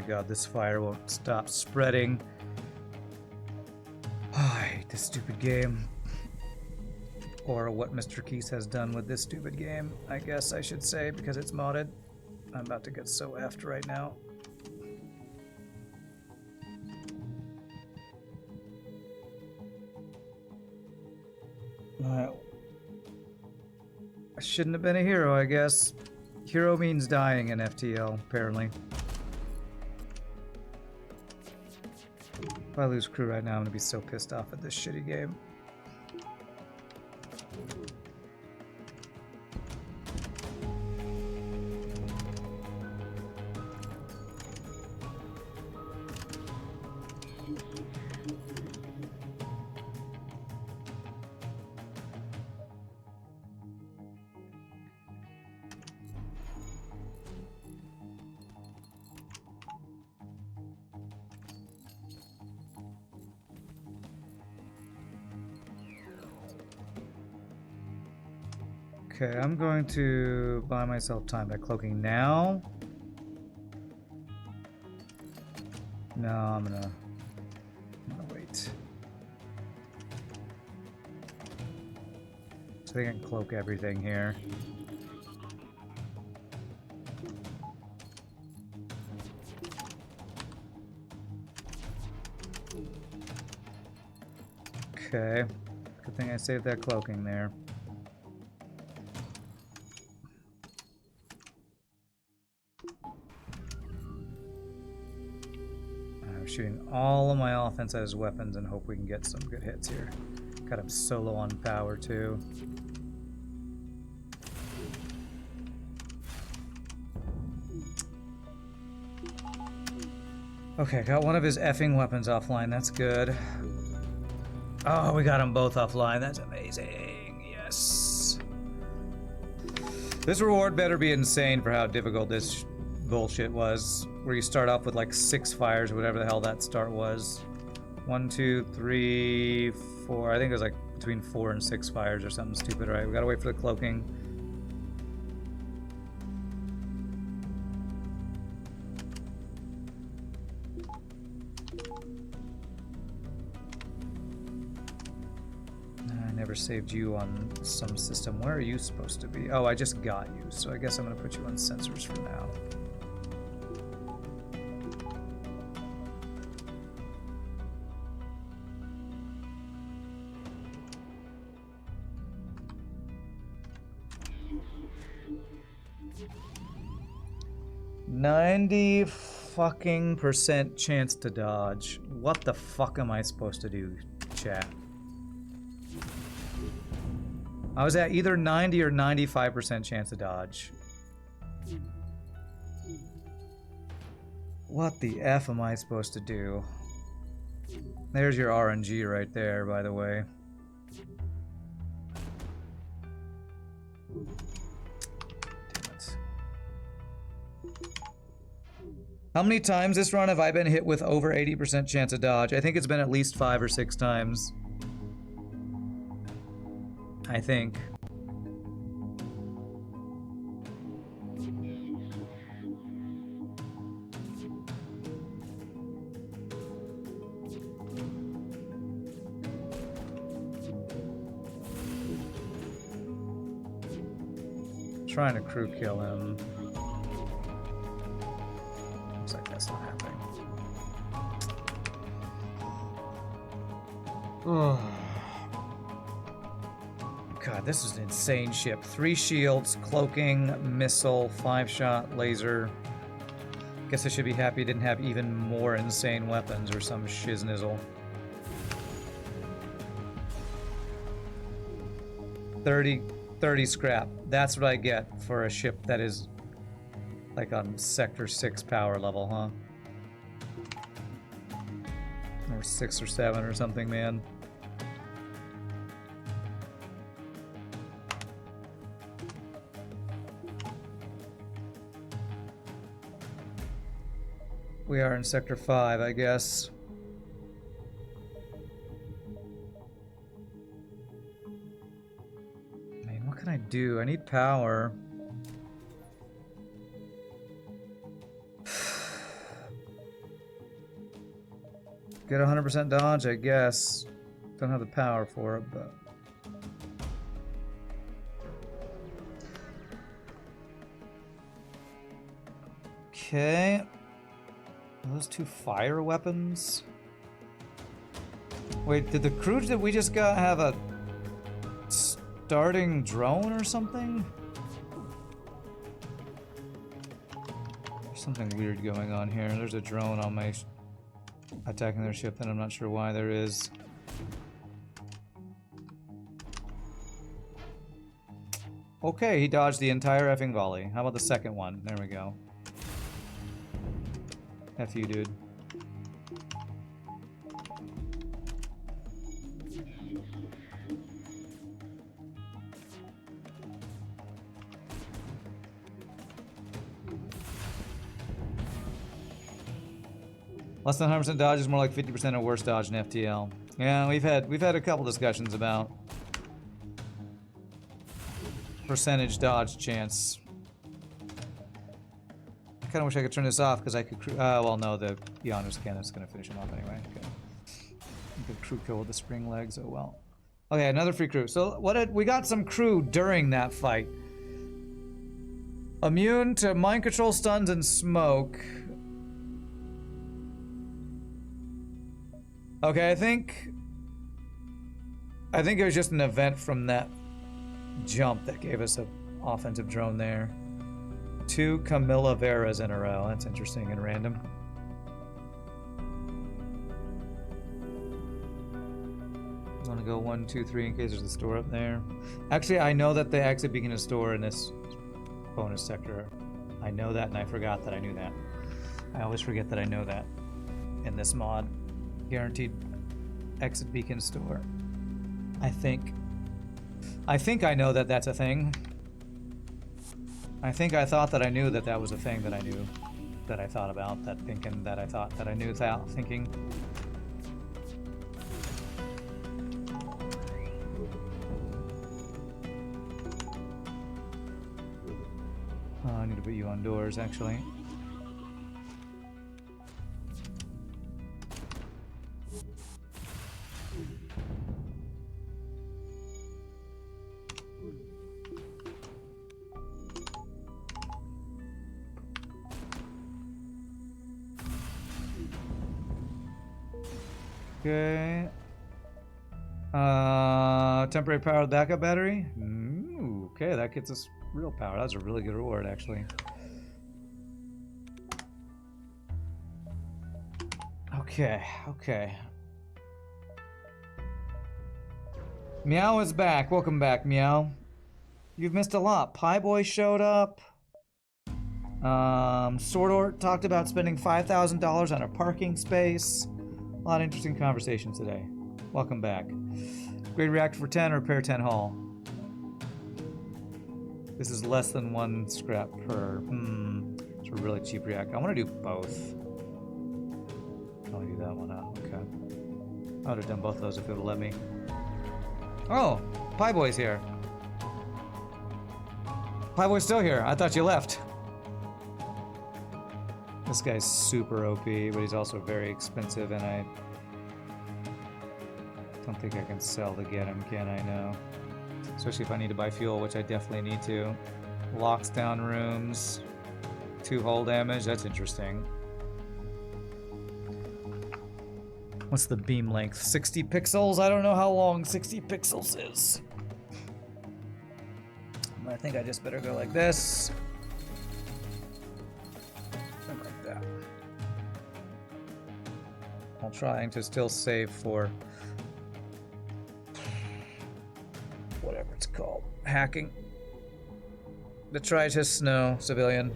god, this fire won't stop spreading. Oh, I hate this stupid game. Or what Mr. Keys has done with this stupid game, I guess I should say, because it's modded. I'm about to get so effed right now. Well, I shouldn't have been a hero, I guess. Hero means dying in FTL, apparently. If I lose crew right now, I'm gonna be so pissed off at this shitty game. Okay, I'm going to buy myself time by cloaking now. No, I'm gonna wait. So they can cloak everything here. Okay, good thing I saved that cloaking there. Shooting all of my offense at his weapons and hope we can get some good hits here. Got him so low on power too. Okay, got one of his effing weapons offline. That's good. Oh, we got them both offline. That's amazing. Yes. This reward better be insane for how difficult this bullshit was. Where you start off with like 6 fires or whatever the hell that start was. 1, 2, 3, 4. I think it was like between 4 and 6 fires or something stupid. All right, we gotta wait for the cloaking. I never saved you on some system. Where are you supposed to be? Oh, I just got you, so I guess I'm gonna put you on sensors for now. %90% chance to dodge. What the fuck am I supposed to do, chat? I was at either 90 or 95% chance to dodge. What the F am I supposed to do? There's your RNG right there, by the way. How many times this run have I been hit with over 80% chance of dodge? I think it's been at least 5 or 6 times. I think. Trying to crew kill him. Looks like that's not happening. Oh. God, this is an insane ship. 3 shields, cloaking, missile, 5-shot, laser. Guess I should be happy it didn't have even more insane weapons or some shiznizzle. 30 scrap. That's what I get for a ship that is like on Sector 6 power level, huh? Or 6 or 7 or something, man. We are in Sector 5, I guess. Man, what can I do? I need power. Get 100% dodge, I guess. Don't have the power for it, but... Okay. Are those two fire weapons? Wait, did the crew that we just got have a starting drone or something? There's something weird going on here. There's a drone on my attacking their ship, and I'm not sure why there is. Okay, he dodged the entire effing volley. How about the second one? There we go. F you, dude. Less than 100% dodge is more like 50% or worse dodge in FTL. Yeah, we've had a couple discussions about percentage dodge chance. I kind of wish I could turn this off because I could. Well, no, the honors cannon's gonna finish him off anyway. Okay. Good crew kill with the spring legs. Oh well. Okay, another free crew. So what did we got? Some crew during that fight. Immune to mind control, stuns, and smoke. Okay, I think it was just an event from that jump that gave us an offensive drone there. 2 Camilla Veras in a row. That's interesting and random. I'm gonna go 1, 2, 3 in case there's a store up there. Actually, I know that the exit beacon is store in this bonus sector. I know that, and I forgot that I knew that. I always forget that I know that in this mod. Guaranteed exit beacon store. I think I know that that's a thing. I think I thought that I knew that that was a thing that I knew, that I thought about, that thinking that I thought that I knew without thinking. Oh, I need to put you on doors, actually. Okay. Temporary powered backup battery. Ooh, okay, that gets us real power. That's a really good reward, actually. Okay, okay. Meow is back. Welcome back, Meow. You've missed a lot. Pie Boy showed up. Swordort talked about spending $5,000 on a parking space. A lot of interesting conversations today. Welcome back. Grade reactor for 10, repair 10 hull. This is less than 1 scrap per. It's a really cheap reactor. I want to do both. I'll do that one out. Okay. I would have done both of those if it would let me. Oh, Pie Boy's here. Pie Boy's still here. I thought you left. This guy's super OP, but he's also very expensive, and I don't think I can sell to get him, can I? No. Especially if I need to buy fuel, which I definitely need to. Locks down rooms. 2 hull damage. That's interesting. What's the beam length? 60 pixels? I don't know how long 60 pixels is. I think I just better go like this. Like that. I'm trying to still save for whatever it's called. Hacking. Detritus Snow, civilian.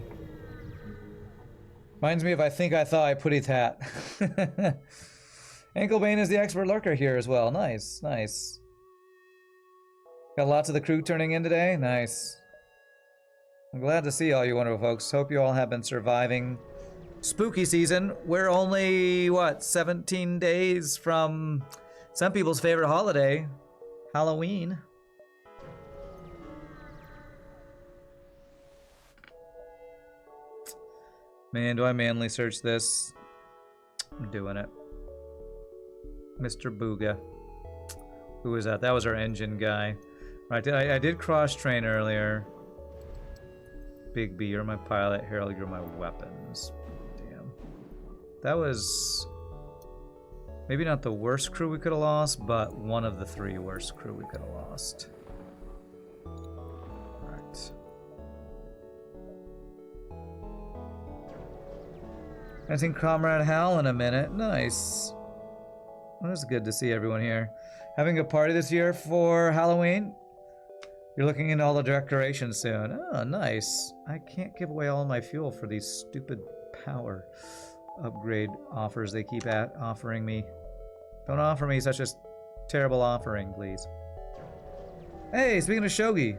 Reminds me of I think I thought I put his hat. Anklebane is the expert lurker here as well. Nice, nice. Got lots of the crew turning in today. Nice. I'm glad to see all you wonderful folks. Hope you all have been surviving spooky season. We're only, what, 17 days from some people's favorite holiday, Halloween. Man, do I manly search this? I'm doing it. Mr. Booga. Who was that? That was our engine guy. Right, I did cross-train earlier. Big B, you're my pilot. Harold, you're my weapons. Damn. That was... maybe not the worst crew we could have lost, but one of the 3 worst crew we could have lost. Alright. I seen Comrade Hal in a minute. Nice. Well, it's good to see everyone here. Having a party this year for Halloween? You're looking into all the decorations soon. Oh, nice. I can't give away all my fuel for these stupid power upgrade offers they keep offering me. Don't offer me such a terrible offering, please. Hey, speaking of shogi,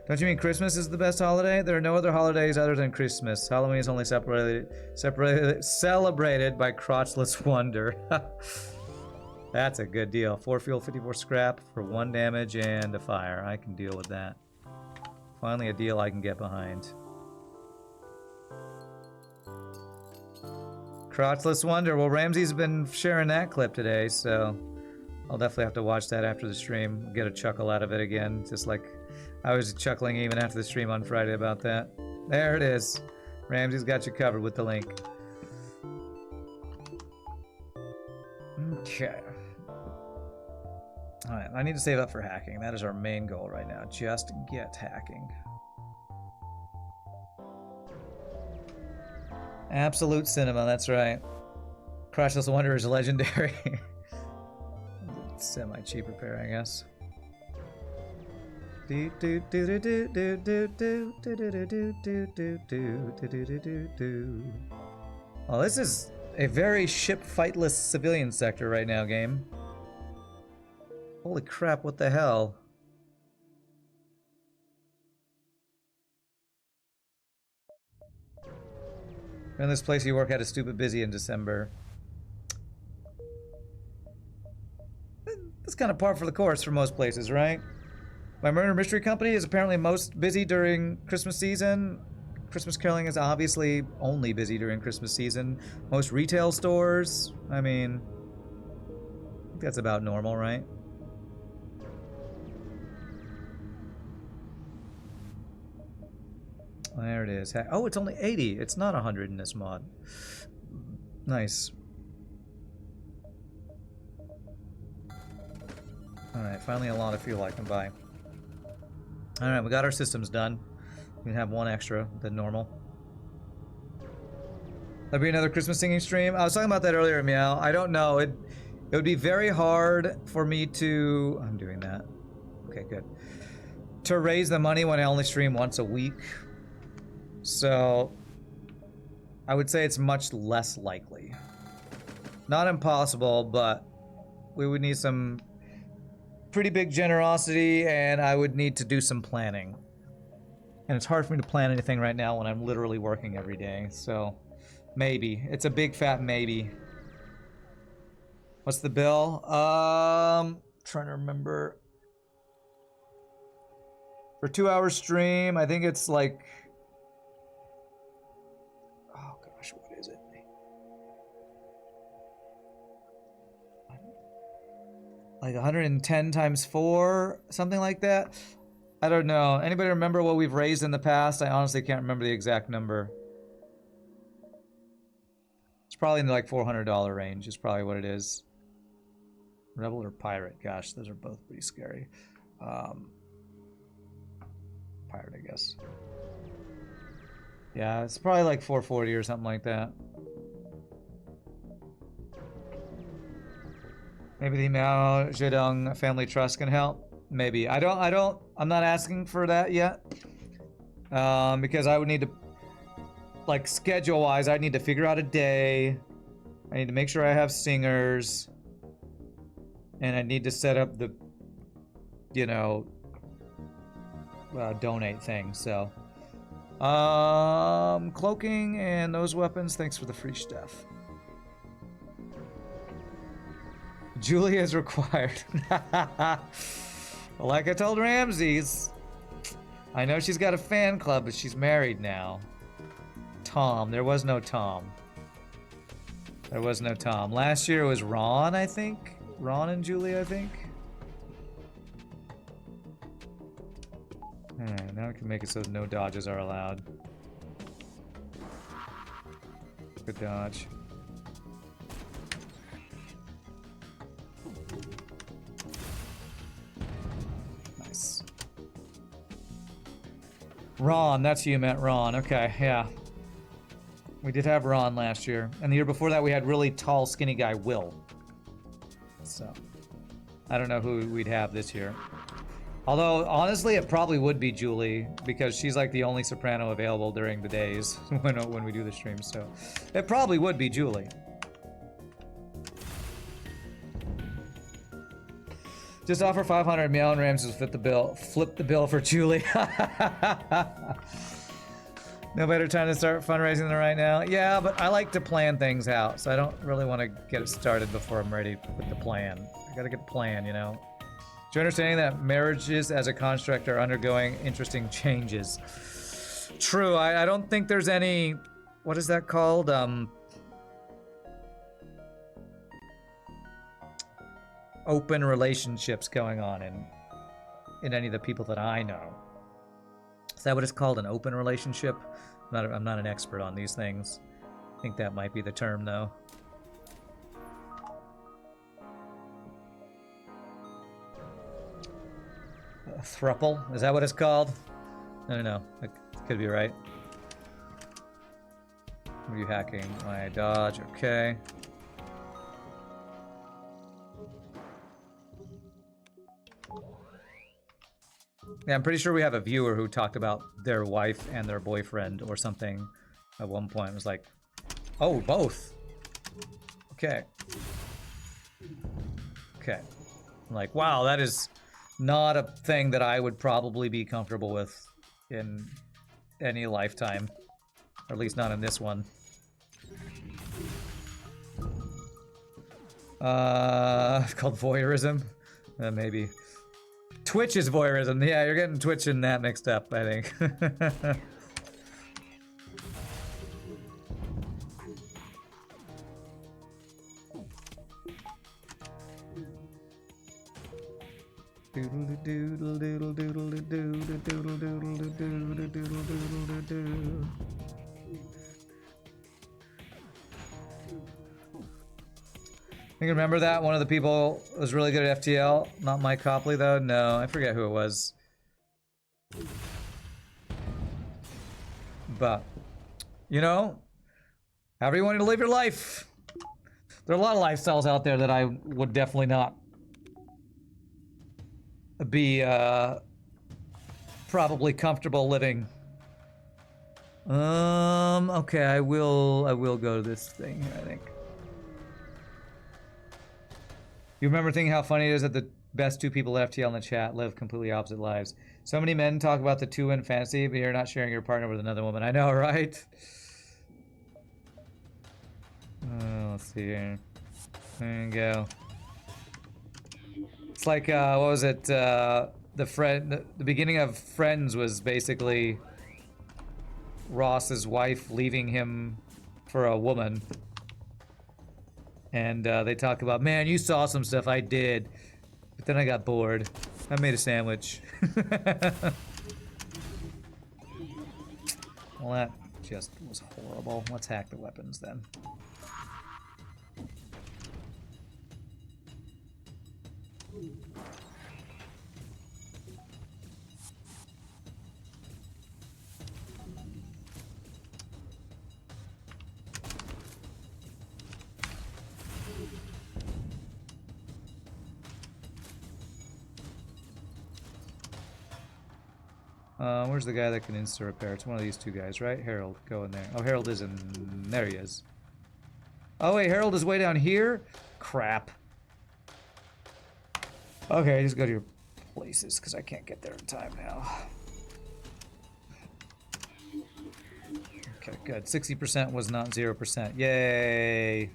don't you mean Christmas is the best holiday? There are no other holidays other than Christmas. Halloween is only celebrated by crotchless wonder. That's a good deal. 4 fuel, 54 scrap for 1 damage and a fire. I can deal with that. Finally a deal I can get behind. Crotchless wonder. Well, Ramsey's been sharing that clip today, so I'll definitely have to watch that after the stream. Get a chuckle out of it again, just like I was chuckling even after the stream on Friday about that. There it is. Ramsey's got you covered with the link. Okay. Alright, I need to save up for hacking. That is our main goal right now. Just get hacking. Absolute cinema, that's right. Crotchless Wonder is legendary. Semi-cheap repair, I guess. Oh, this is a very ship fightless civilian sector right now, game. Holy crap, what the hell? And this place you work at is stupid busy in December. That's kind of par for the course for most places, right? My murder mystery company is apparently most busy during Christmas season. Christmas caroling is obviously only busy during Christmas season. Most retail stores, I mean, I think that's about normal, right? There it is. Oh, it's only 80. It's not 100 in this mod. Nice. Alright, finally a lot of fuel I can buy. Alright, we got our systems done. We can have 1 extra than normal. There'll be another Christmas singing stream. I was talking about that earlier, Meow. I don't know. It would be very hard for me to... I'm doing that. Okay, good. To raise the money when I only stream once a week. So, I would say it's much less likely. Not impossible, but we would need some pretty big generosity, and I would need to do some planning. And it's hard for me to plan anything right now when I'm literally working every day, so maybe. It's a big fat maybe. What's the bill? Trying to remember. For 2-hour stream, I think it's like... what is it? Like 110 times 4, something like that? I don't know. Anybody remember what we've raised in the past? I honestly can't remember the exact number. It's probably in the like $400 range is probably what it is. Rebel or pirate? Gosh, those are both pretty scary. Pirate, I guess. Yeah, it's probably like 440 or something like that. Maybe the Mao Zedong Family Trust can help. Maybe. I'm not asking for that yet. Because I would need to, like, schedule-wise, I'd need to figure out a day. I need to make sure I have singers. And I need to set up the, you know, donate thing, so... cloaking and those weapons, thanks for the free stuff. Julia is required. Like I told Ramses, I know she's got a fan club, but she's married now. Tom, there was no Tom. There was no Tom. Last year it was Ron, I think. Ron and Julie, I think. Alright, now we can make it so no dodges are allowed. Good dodge. Nice. Ron, that's who you meant, Ron. Okay, yeah. We did have Ron last year. And the year before that we had really tall, skinny guy, Will. So, I don't know who we'd have this year. Although, honestly, it probably would be Julie, because she's like the only soprano available during the days when we do the stream, so it probably would be Julie. Just offer 500 Meow Rams to flip the bill for Julie. No better time to start fundraising than right now. Yeah, but I like to plan things out, so I don't really want to get it started before I'm ready with the plan. I gotta get a plan, you know? You're understanding that marriages as a construct are undergoing interesting changes. True, I don't think there's any, what is that called? Open relationships going on in any of the people that I know. Is that what it's called, an open relationship? I'm not an expert on these things. I think that might be the term, though. A thruple? Is that what it's called? I don't know. It could be right. Are you hacking my dodge? Okay. Yeah, I'm pretty sure we have a viewer who talked about their wife and their boyfriend or something at one point. It was like, oh, both. Okay. Okay. I'm like, wow, that is not a thing that I would probably be comfortable with in any lifetime. Or at least not in this one. It's called voyeurism? Maybe. Twitch is voyeurism. Yeah, you're getting Twitch and that mixed up, I think. Doodle doodle doodle doodle doodle doodle doodle doodle doodle doodle. You remember that? One of the people was really good at FTL. Not Mike Copley, though. No, I forget who it was. But, you know, however you want to live your life. There are a lot of lifestyles out there that I would definitely not be probably comfortable living. Okay, I will go to this thing here, I think. You remember thinking how funny it is that the best two people at FTL in the chat live completely opposite lives. So many men talk about the two in fantasy, but you're not sharing your partner with another woman. I know, right? Let's see here. There you go. It's like, what was it? The beginning of Friends was basically Ross's wife leaving him for a woman. And they talk about, man, you saw some stuff, I did. But then I got bored. I made a sandwich. Well, that just was horrible. Let's hack the weapons then. Where's the guy that can insta-repair? It's one of these two guys, right? Harold, go in there. Oh, Harold is in... There he is. Oh, wait, Harold is way down here? Crap. Okay, just go to your places, because I can't get there in time now. Okay, good. 60% was not 0%. Yay!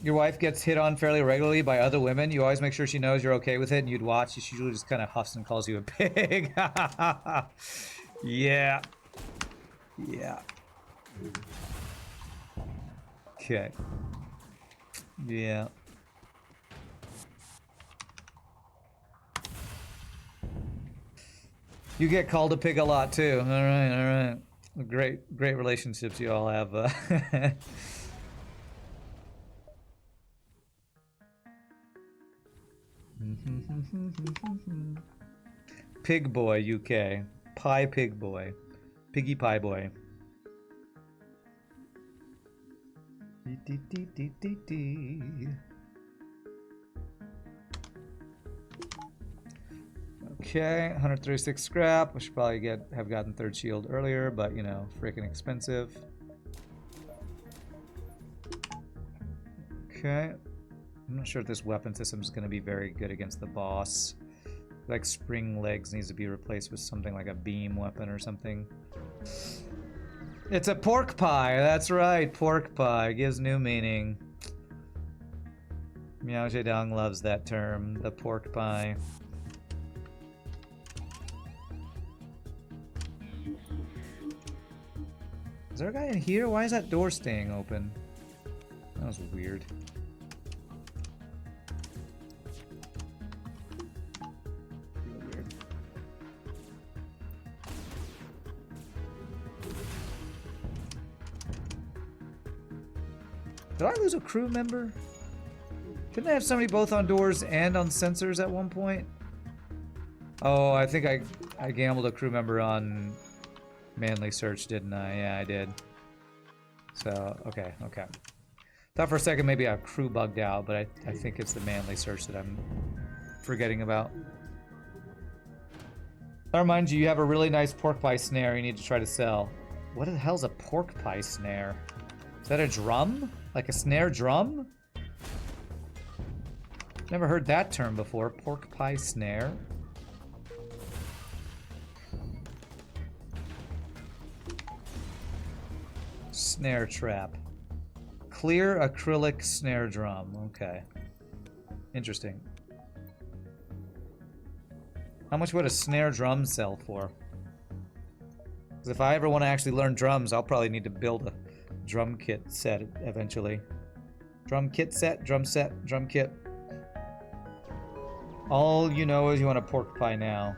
your wife gets hit on fairly regularly by other women, you always make sure she knows you're okay with it and you'd watch. She usually just kind of huffs and calls you a pig. Yeah. Yeah. Okay. Yeah. You get called a pig a lot too. All right, all right. Great relationships you all have. Pig boy, UK. Pie pig boy. Piggy pie boy. Okay, 136 scrap. I should probably have gotten third shield earlier, but you know, freaking expensive. Okay. I'm not sure if this weapon system is going to be very good against the boss. Like spring legs needs to be replaced with something like a beam weapon or something. It's a pork pie. That's right, pork pie gives new meaning. Miao Zedong loves that term, the pork pie. Is there a guy in here? Why is that door staying open? That was weird. Weird. Did I lose a crew member? Didn't I have somebody both on doors and on sensors at one point? Oh, I think I gambled a crew member on Manly Search, didn't I? Yeah, I did. So, okay. Thought for a second maybe a crew bugged out, but I think it's the Manly Search that I'm forgetting about. That reminds you, you have a really nice pork pie snare you need to try to sell. What the hell's a pork pie snare? Is that a drum? Like a snare drum? Never heard that term before. Pork pie snare. Snare trap. Clear acrylic snare drum. Okay. Interesting. How much would a snare drum sell for? Because if I ever want to actually learn drums, I'll probably need to build a drum kit set eventually. Drum kit set, drum kit. All you know is you want a pork pie now.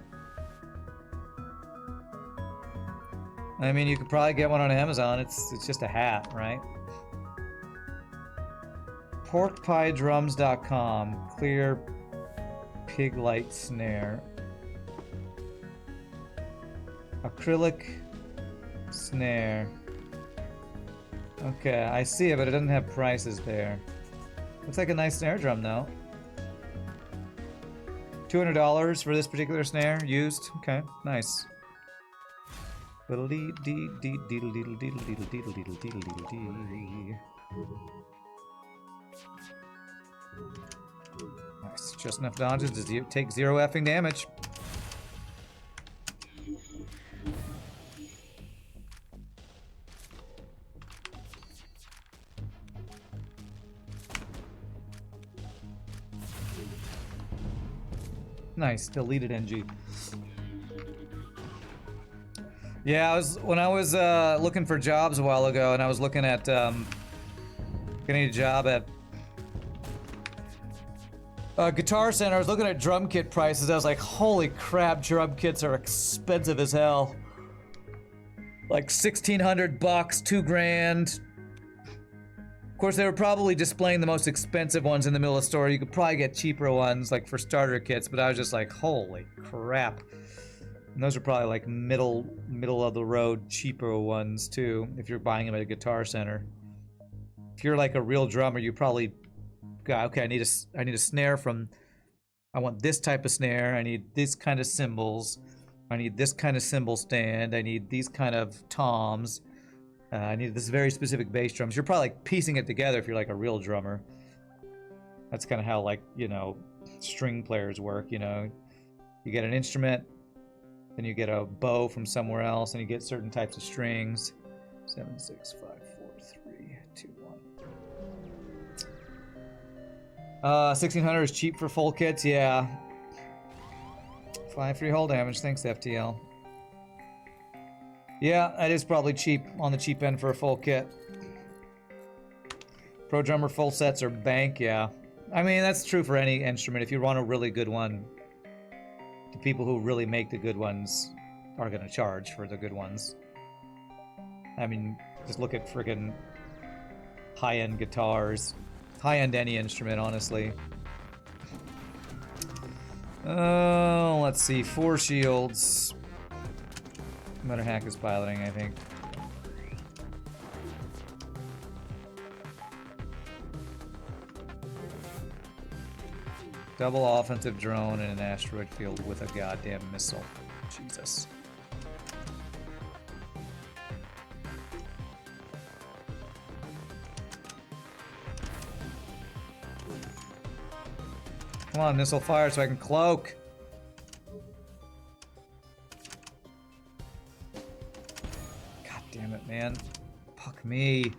I mean, you could probably get one on Amazon. It's just a hat, right? Porkpiedrums.com. Clear pig light snare. Acrylic snare. Okay, I see it, but it doesn't have prices there. Looks like a nice snare drum, though. $200 for this particular snare, used. Okay, nice. Nice, just enough dodges to take 0 effing damage. Nice, deleted NG. Yeah, when I was looking for jobs a while ago, and I was looking at getting a job at Guitar Center. I was looking at drum kit prices. I was like, holy crap, drum kits are expensive as hell. Like $1,600, $2,000. Of course, they were probably displaying the most expensive ones in the middle of the store. You could probably get cheaper ones, like for starter kits, but I was just like, holy crap. And those are probably like middle of the road, cheaper ones too, if you're buying them at a Guitar Center. If you're like a real drummer, you probably got, okay, I need a snare from, I want this type of snare, I need this kind of cymbals, I need this kind of cymbal stand, I need these kind of toms, I need this very specific bass drums. You're probably like piecing it together if you're like a real drummer. That's kind of how, like, you know, string players work, you know. You get an instrument, then you get a bow from somewhere else, and you get certain types of strings. 7, 6, 5, 4, 3, 2, 1. 1600 is cheap for full kits, yeah. 5 free hull damage, thanks FTL. Yeah, that is probably cheap, on the cheap end for a full kit. Pro drummer full sets are bank, yeah. I mean, that's true for any instrument. If you want a really good one, the people who really make the good ones are gonna charge for the good ones. I mean, just look at friggin' high-end guitars. High-end any instrument, honestly. Oh, let's see. 4 shields. Better hack is piloting, I think. Double offensive drone and an asteroid field with a goddamn missile. Jesus. Come on, missile fire so I can cloak. God damn it, man. Fuck me.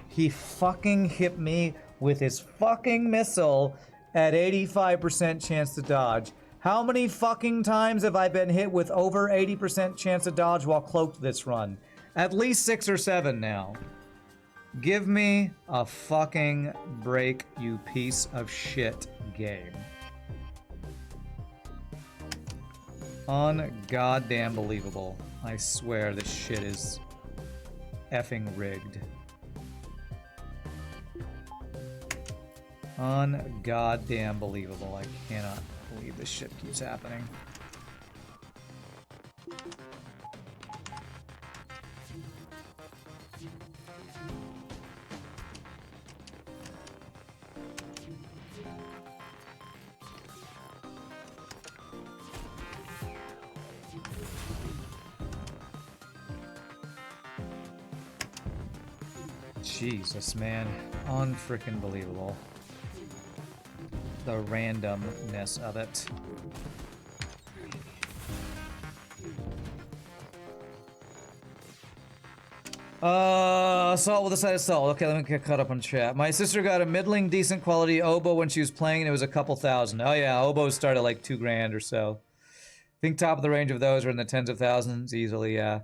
He fucking hit me with his fucking missile at 85% chance to dodge. How many fucking times have I been hit with over 80% chance to dodge while cloaked this run? At least 6 or 7 now. Give me a fucking break, you piece of shit game. Un-goddamn believable. I swear this shit is effing rigged. Un-goddamn believable. I cannot believe this shit keeps happening. Jesus, man. Unfreaking believable. The randomness of it. Assault with a side assault. Okay, let me get caught up on chat. My sister got a middling decent quality oboe when she was playing and it was a couple thousand. Oh yeah, oboes start at like $2,000 or so. I think top of the range of those are in the tens of thousands easily, yeah.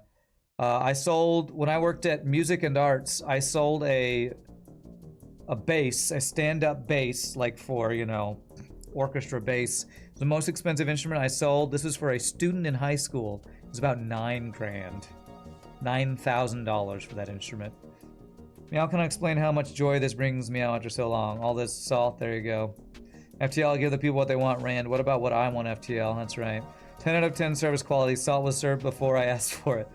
I sold, when I worked at Music and Arts, I sold a bass, a stand-up bass, like for, you know, orchestra bass. The most expensive instrument I sold, this was for a student in high school. It was about $9,000. $9,000 for that instrument. Meow, can I explain how much joy this brings me out after so long? All this salt, there you go. FTL, give the people what they want, Rand. What about what I want, FTL? That's right. 10 out of 10 service quality. Salt was served before I asked for it.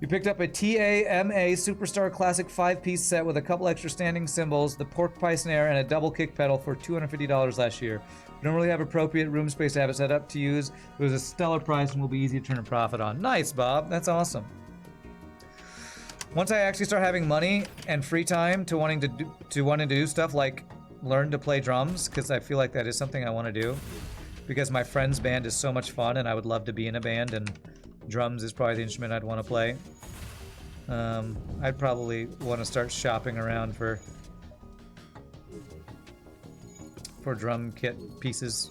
You picked up a TAMA Superstar Classic 5-piece set with a couple extra standing cymbals, the pork pie snare, and a double kick pedal for $250 last year. We don't really have appropriate room space to have it set up to use. It was a stellar price and will be easy to turn a profit on. Nice, Bob. That's awesome. Once I actually start having money and free time to wanting to do stuff like learn to play drums, because I feel like that is something I want to do, because my friend's band is so much fun and I would love to be in a band, and drums is probably the instrument I'd want to play. I'd probably want to start shopping around for drum kit pieces.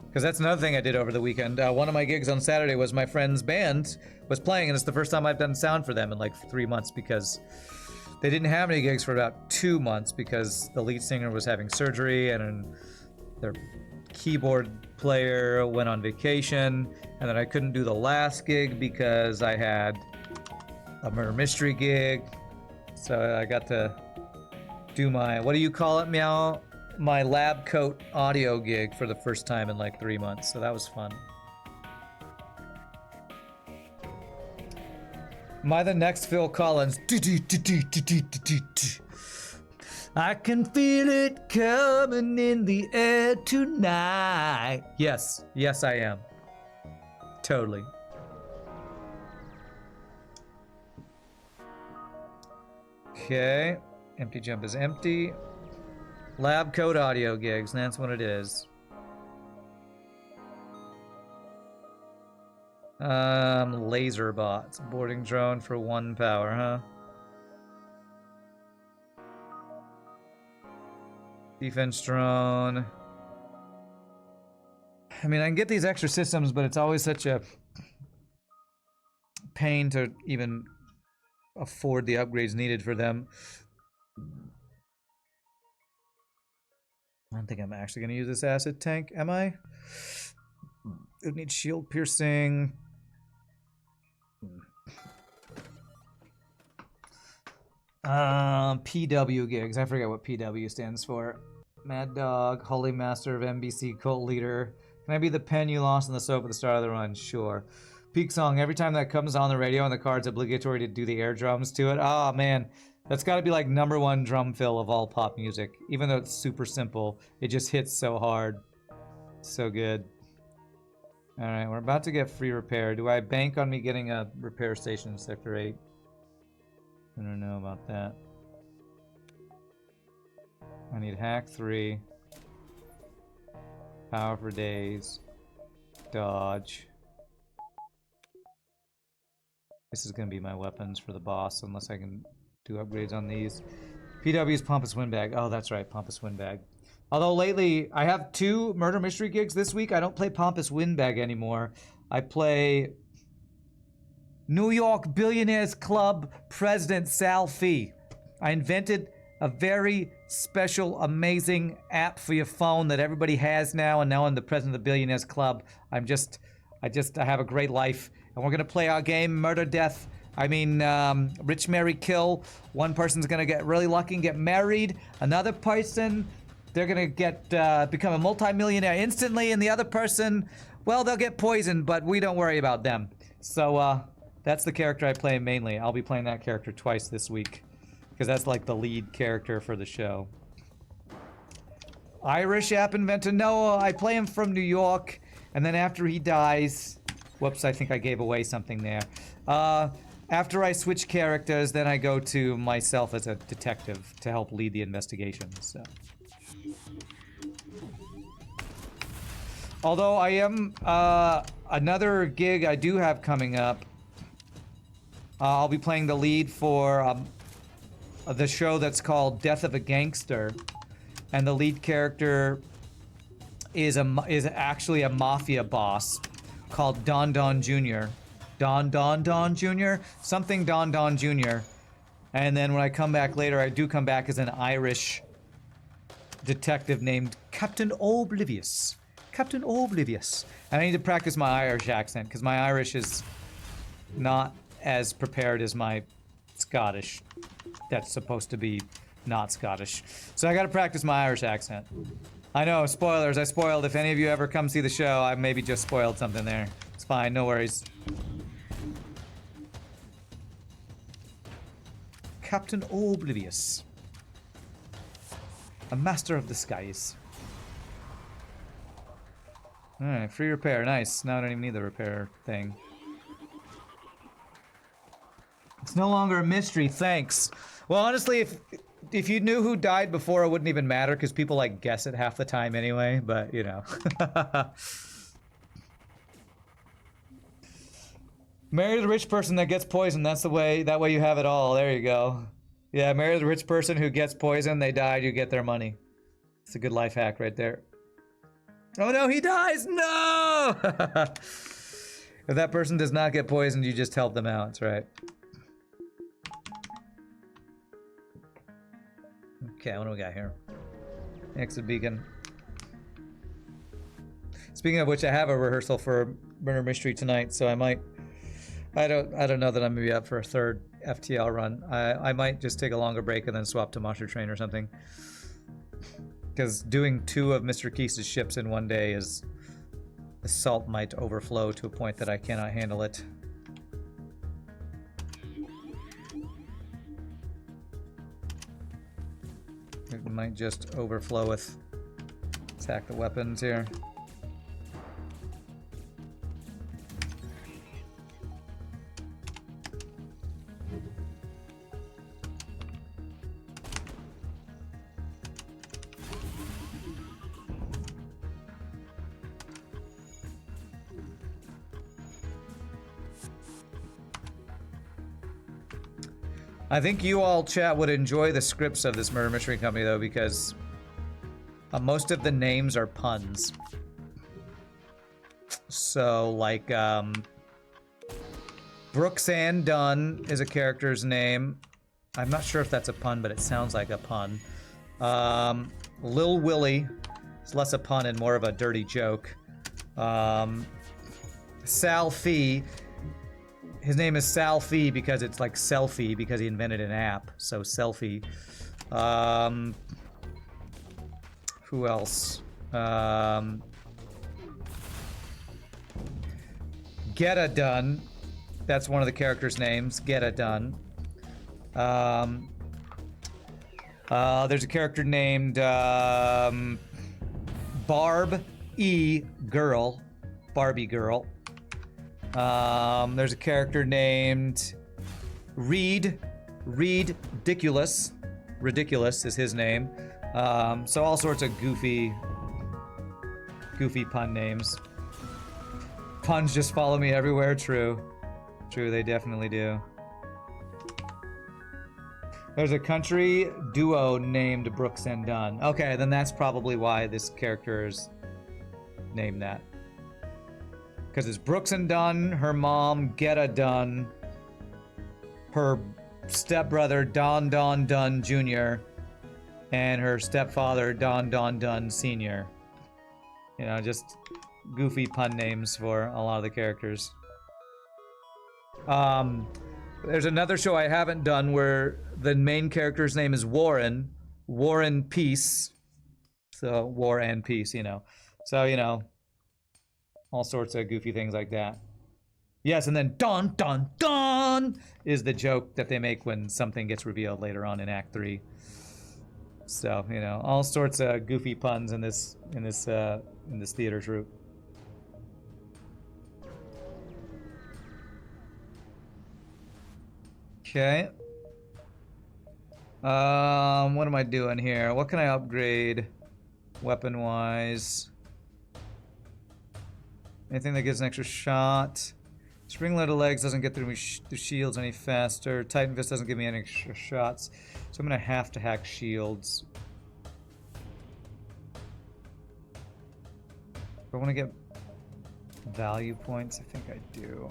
Because that's another thing I did over the weekend. One of my gigs on Saturday was my friend's band was playing, and it's the first time I've done sound for them in like 3 months, because they didn't have any gigs for about 2 months because the lead singer was having surgery and their keyboard player went on vacation, and then I couldn't do the last gig because I had a murder mystery gig. So I got to do my, what do you call it, Meow? My lab coat audio gig for the first time in like 3 months, so that was fun. Am I the next Phil Collins? I can feel it coming in the air tonight. Yes, yes I am. Totally. Okay. Empty jump is empty. Lab coat audio gigs, that's what it is. Laser bots. Boarding drone for 1 power, huh? Defense drone. I mean, I can get these extra systems, but it's always such a pain to even afford the upgrades needed for them. I don't think I'm actually going to use this acid tank, am I? It needs shield piercing. PW gigs. I forget what PW stands for. Mad Dog, Holy Master of NBC, Cult Leader. Can I be the pen you lost in the soap at the start of the run? Sure. Peak Song. Every time that comes on the radio and the card's obligatory to do the air drums to it. Oh, man. That's got to be like #1 drum fill of all pop music. Even though it's super simple, it just hits so hard. So good. Alright, we're about to get free repair. Do I bank on me getting a repair station in Sector 8? I don't know about that. I need hack 3. Power for days. Dodge. This is going to be my weapons for the boss, unless I can do upgrades on these. PW's Pompous Windbag. Oh, that's right, Pompous Windbag. Although lately, I have 2 murder mystery gigs this week. I don't play Pompous Windbag anymore. I play New York Billionaires Club President Sal Fee. I invented a very special, amazing app for your phone that everybody has now, and now I'm the president of the Billionaires Club. I have a great life, and we're gonna play our game, Murder, Death. Rich, Marry, Kill. One person's gonna get really lucky and get married. Another person, they're gonna get become a multimillionaire instantly, and the other person, well, they'll get poisoned, but we don't worry about them. So that's the character I play mainly. I'll be playing that character twice this week, because that's like the lead character for the show. Irish app inventor. No, I play him from New York, and then after he dies, whoops, I think I gave away something there. After I switch characters, then I go to myself as a detective to help lead the investigation. So. Although I am, another gig I do have coming up, I'll be playing the lead for the show that's called Death of a Gangster, and the lead character is actually a mafia boss called Don Don Jr. Don Jr. Something Don Jr. And then when I come back later, I do come back as an Irish detective named Captain Oblivious. Captain Oblivious. And I need to practice my Irish accent, because my Irish is not as prepared as my Scottish. That's supposed to be not Scottish. So I gotta practice my Irish accent. I know, spoilers, I spoiled. If any of you ever come see the show, I maybe just spoiled something there. It's fine, no worries. Captain Oblivious. A master of the skies. Alright, free repair, nice. Now I don't even need the repair thing. It's no longer a mystery, thanks. Well, honestly, if you knew who died before, it wouldn't even matter, because people, like, guess it half the time anyway, but, you know. Marry the rich person that gets poisoned, that's the way, that way you have it all, there you go. Yeah, marry the rich person who gets poisoned, they died, you get their money. It's a good life hack right there. Oh no, he dies! No! If that person does not get poisoned, you just help them out, that's right. Okay, what do we got here? Exit beacon. Speaking of which, I have a rehearsal for Murder Mystery tonight, so I might... I don't know that I'm gonna be up for a third FTL run. I might just take a longer break and then swap to Monster Train or something. Because doing 2 of Mr. Keys' ships in one day is... The salt might overflow to a point that I cannot handle it. It might just overflow with... Attack the weapons here. I think you all, chat, would enjoy the scripts of this murder mystery company, though, because most of the names are puns. So, like, Brooks and Dunn is a character's name. I'm not sure if that's a pun, but it sounds like a pun. Lil Willie is less a pun and more of a dirty joke. Sal Fee. His name is Sal Fee because it's like selfie because he invented an app. So selfie. Who else? Get a Done. That's one of the characters' names. Get a Done. There's a character named Barb E. Girl. Barbie Girl. There's a character named Reed. Reed Ridiculous. Ridiculous is his name. So all sorts of goofy pun names. Puns just follow me everywhere. True. True, they definitely do. There's a country duo named Brooks and Dunn. Okay, then that's probably why this character is named that. Because it's Brooks and Dunn, her mom, Getta Dunn, her stepbrother, Don Dunn Jr., and her stepfather, Don Dunn Sr. You know, just goofy pun names for a lot of the characters. There's another show I haven't done where the main character's name is Warren Peace. So, War and Peace, you know. So, you know, all sorts of goofy things like that. Yes, and then dun dun dun is the joke that they make when something gets revealed later on in Act 3. So, you know, all sorts of goofy puns in this theater troupe. Okay. What am I doing here? What can I upgrade weapon-wise? Anything that gives an extra shot. Spring-loaded legs doesn't get through the shields any faster. Titan Fist doesn't give me any extra shots. So I'm gonna have to hack shields. If I want to get value points, I think I do.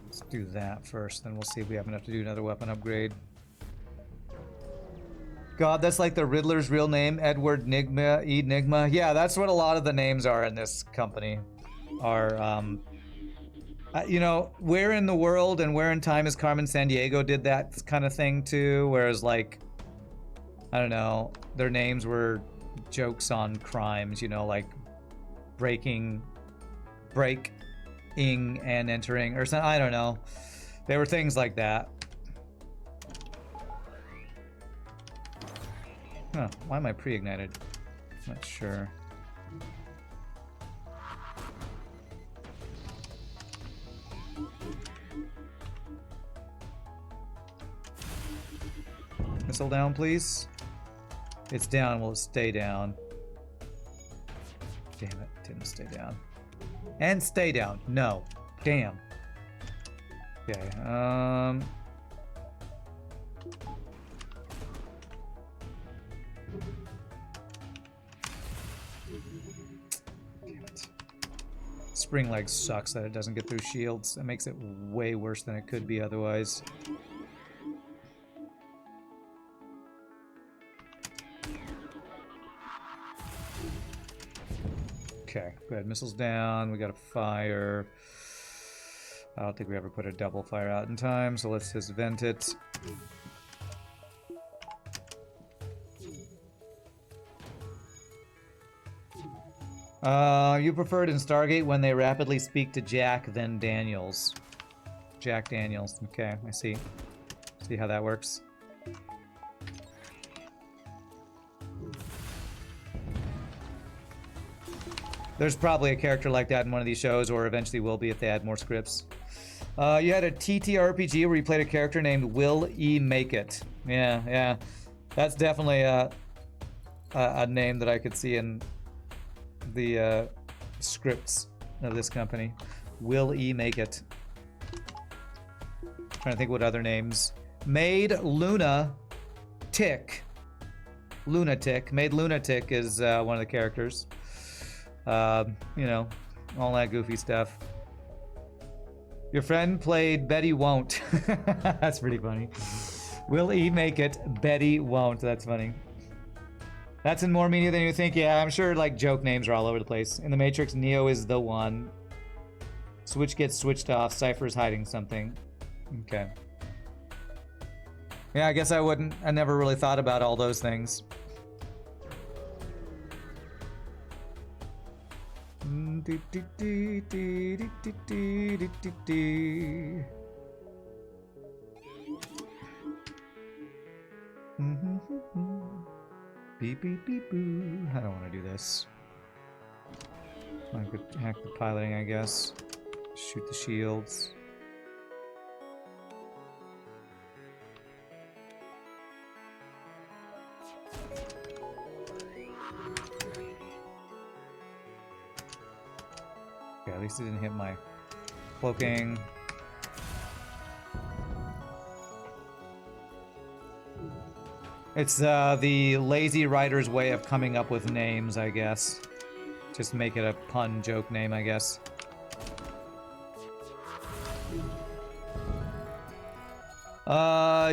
Let's do that first, then we'll see if we have enough to do another weapon upgrade. God, that's like the Riddler's real name, Edward Enigma. Yeah, that's what a lot of the names are in this company. Are, you know, where in the world and where in time is Carmen Sandiego did that kind of thing too, whereas like, I don't know, their names were jokes on crimes, you know, like breaking and entering or something, I don't know. They were things like that. Huh, why am I pre-ignited? Not sure. Missile down, please. It's down, will it stay down? Damn it, didn't stay down. And stay down, no. Damn. Okay, Damn it. Spring leg sucks that it doesn't get through shields. It makes it way worse than it could be otherwise. Okay, go ahead. Missiles down. We got a fire. I don't think we ever put a double fire out in time, so let's just vent it. You preferred in Stargate when they rapidly speak to Jack, then Daniels. Jack Daniels. Okay, I see. See how that works. There's probably a character like that in one of these shows, or eventually will be if they add more scripts. You had a TTRPG where you played a character named Will E. Make It. Yeah. That's definitely a name that I could see in the scripts of this company. Will E make it? Trying to think what other names. Maid Luna Tick. Lunatic. Maid Lunatic is one of the characters. You know, all that goofy stuff. Your friend played Betty Won't. That's pretty funny. Will he make it? Betty Won't. That's funny. That's in more media than you think. Yeah, I'm sure like joke names are all over the place. In the Matrix, Neo is the one. Switch gets switched off. Cypher's hiding something. Okay. Yeah, I guess I wouldn't. I never really thought about all those things. Beep beep beep boo. I don't want to do this. I could hack the piloting, I guess. Shoot the shields. Okay, at least it didn't hit my cloaking. It's the lazy writer's way of coming up with names, I guess. Just make it a pun joke name, I guess.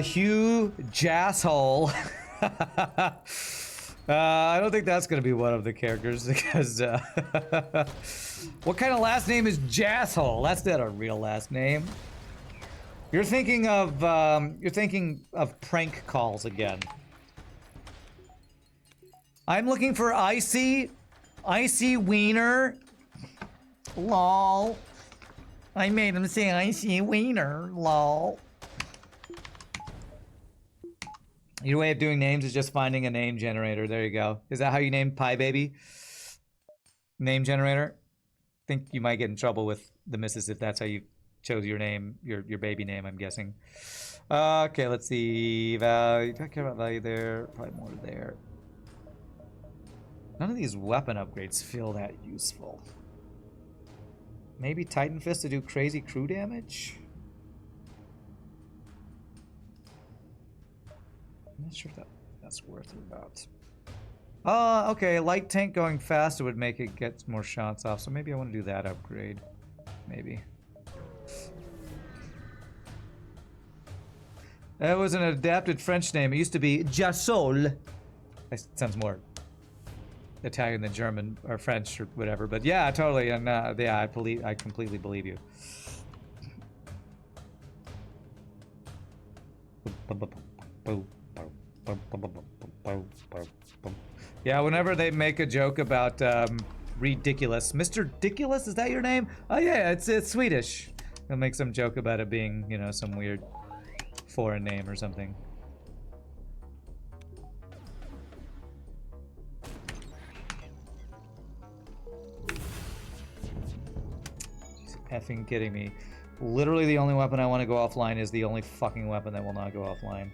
Hugh Jasshole. I don't think that's gonna be one of the characters because what kind of last name is Jasshole? That's not a real last name. You're thinking of prank calls again. I'm looking for Icy Wiener. Lol. I made him say Icy Wiener. Lol. Your way of doing names is just finding a name generator. There you go. Is that how you named Pie Baby? Name generator? Think you might get in trouble with the missus if that's how you chose your name, your baby name, I'm guessing. Okay, let's see. Value. Do I care about value there? Probably more there. None of these weapon upgrades feel that useful. Maybe Titan Fist to do crazy crew damage? I'm not sure if that's worth it about. Okay, light tank going faster would make it get more shots off, so maybe I want to do that upgrade. Maybe. That was an adapted French name. It used to be Jasol. That sounds more Italian than German or French or whatever, but yeah, totally. And yeah, I completely believe you. Yeah, whenever they make a joke about ridiculous, Mr. Ridiculous, is that your name? Oh yeah, it's Swedish. They'll make some joke about it being, you know, some weird foreign name or something. She's effing kidding me. Literally the only weapon I want to go offline is the only fucking weapon that will not go offline.